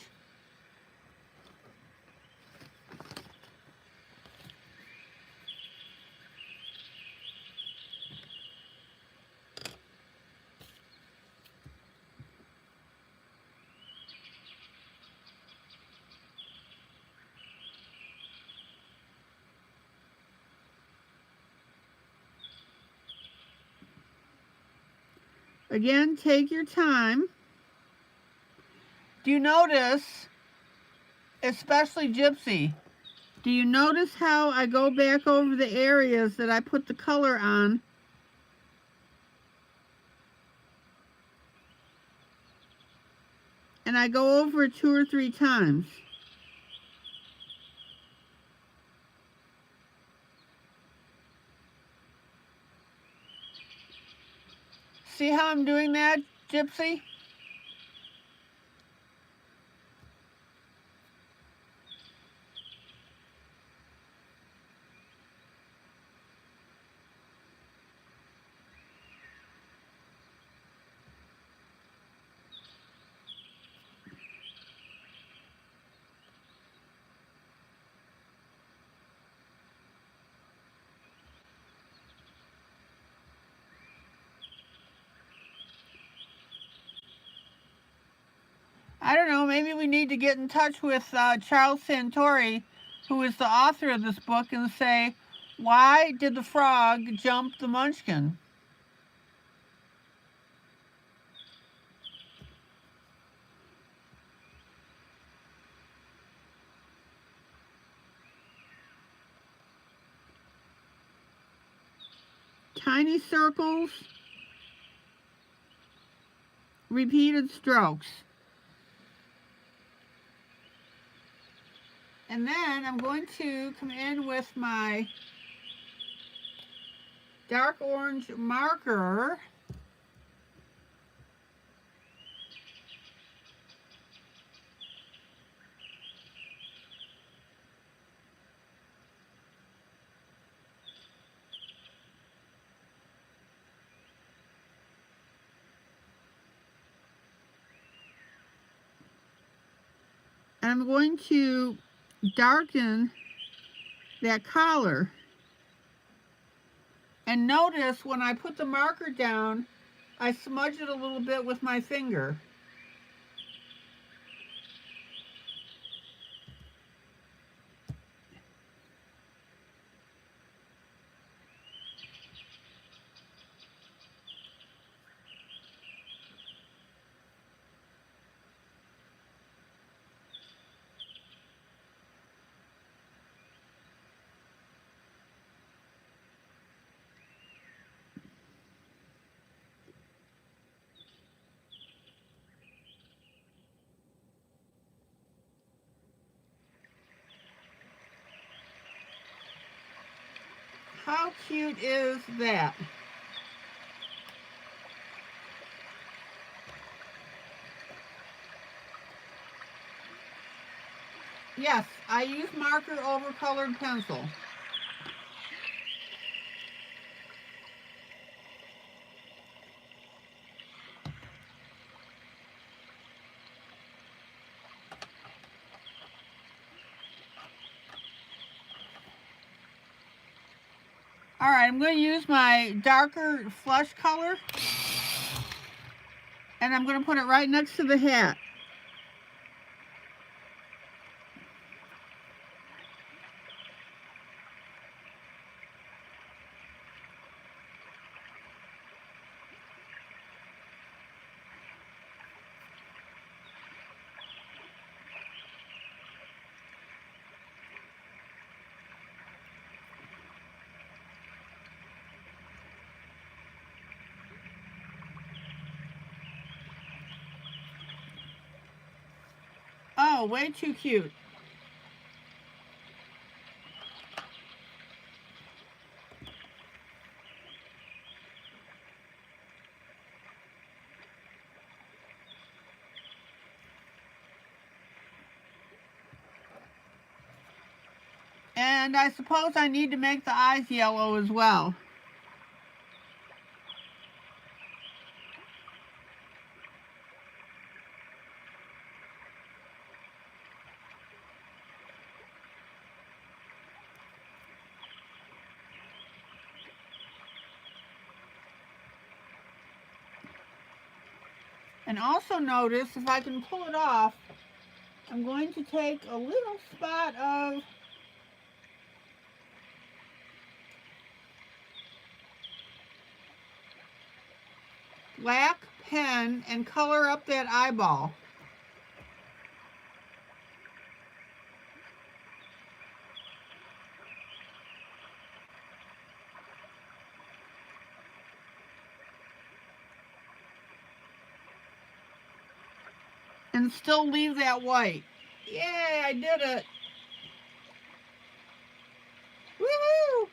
Again, take your time. Do you notice, especially Gypsy, do you notice how I go back over the areas that I put the color on? And I go over it 2 or 3 times. See how I'm doing that, Gypsy? I don't know, maybe we need to get in touch with Charles Santori, who is the author of this book, and say, why did the frog jump the munchkin? Tiny circles, repeated strokes. And then I'm going to come in with my dark orange marker. And I'm going to darken that collar. And notice when I put the marker down, I smudge it a little bit with my finger. How cute is that? Yes, I use marker over colored pencil. All right, I'm going to use my darker flesh color, and I'm going to put it right next to the hat. Oh, way too cute. And I suppose I need to make the eyes yellow as well. And also notice, if I can pull it off, I'm going to take a little spot of black pen and color up that eyeball. And still leave that white. Yay, I did it. Woohoo!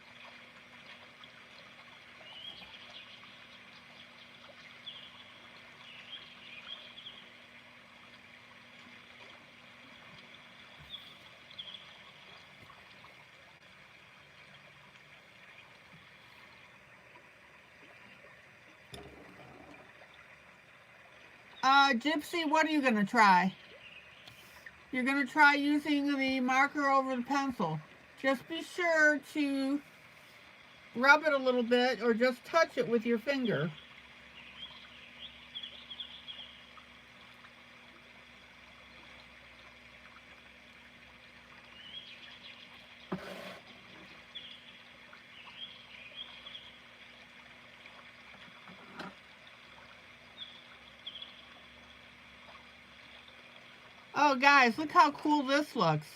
Gypsy, what are you going to try? You're going to try using the marker over the pencil. Just be sure to rub it a little bit or just touch it with your finger. Oh, guys, look how cool this looks.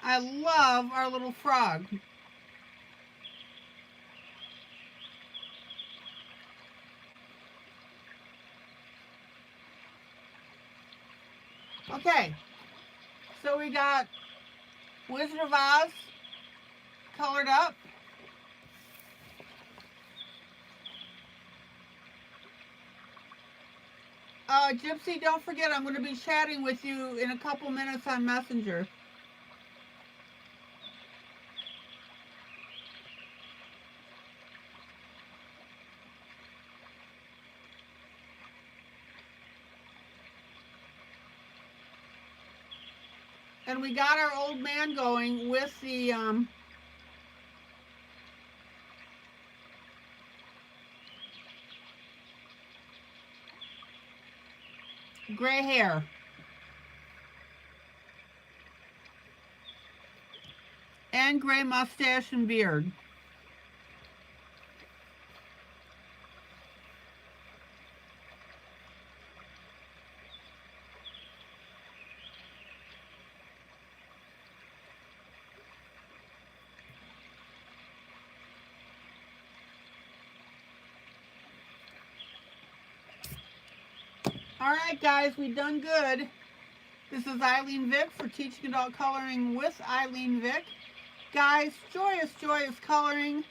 I love our little frog. Okay, so we got Wizard of Oz colored up. Gypsy, don't forget, I'm going to be chatting with you in a couple minutes on Messenger. And we got our old man going with the gray hair. And gray mustache and beard. All right, guys, we done good. This is ILene Vick for Teaching Adult Coloring with ILene Vick. Guys, joyous, joyous coloring.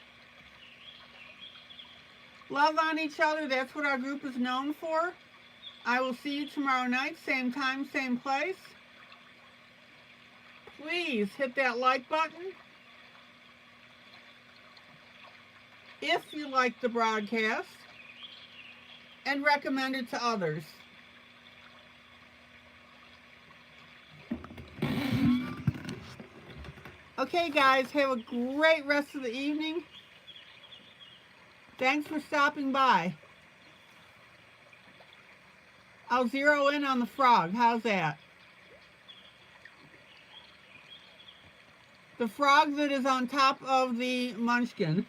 Love on each other. That's what our group is known for. I will see you tomorrow night, same time, same place. Please hit that like button if you like the broadcast and recommend it to others. Okay, guys, have a great rest of the evening. Thanks for stopping by. I'll zero in on the frog. How's that? The frog that is on top of the munchkin.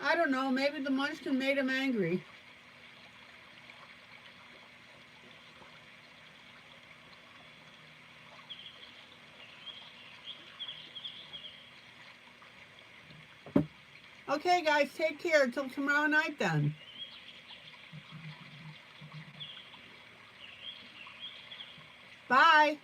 I don't know, maybe the munchkin made him angry. Okay, guys, take care till tomorrow night then. Bye.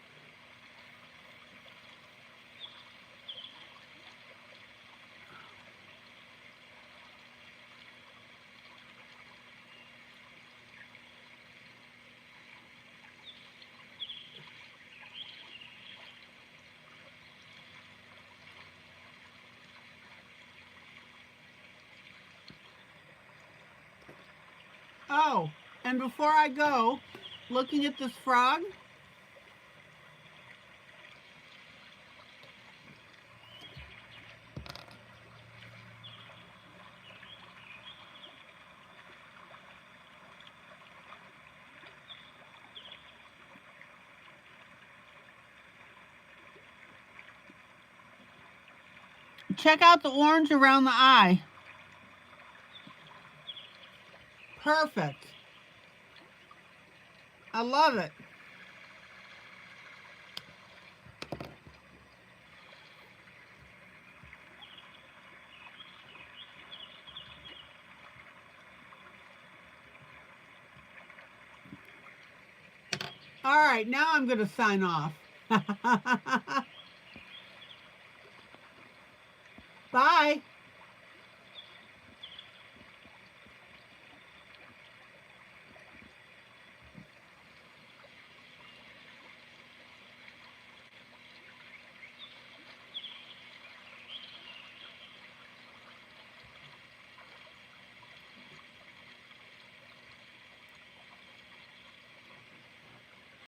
Oh, and before I go, looking at this frog, check out the orange around the eye. Perfect. I love it. All right, now I'm going to sign off. Bye.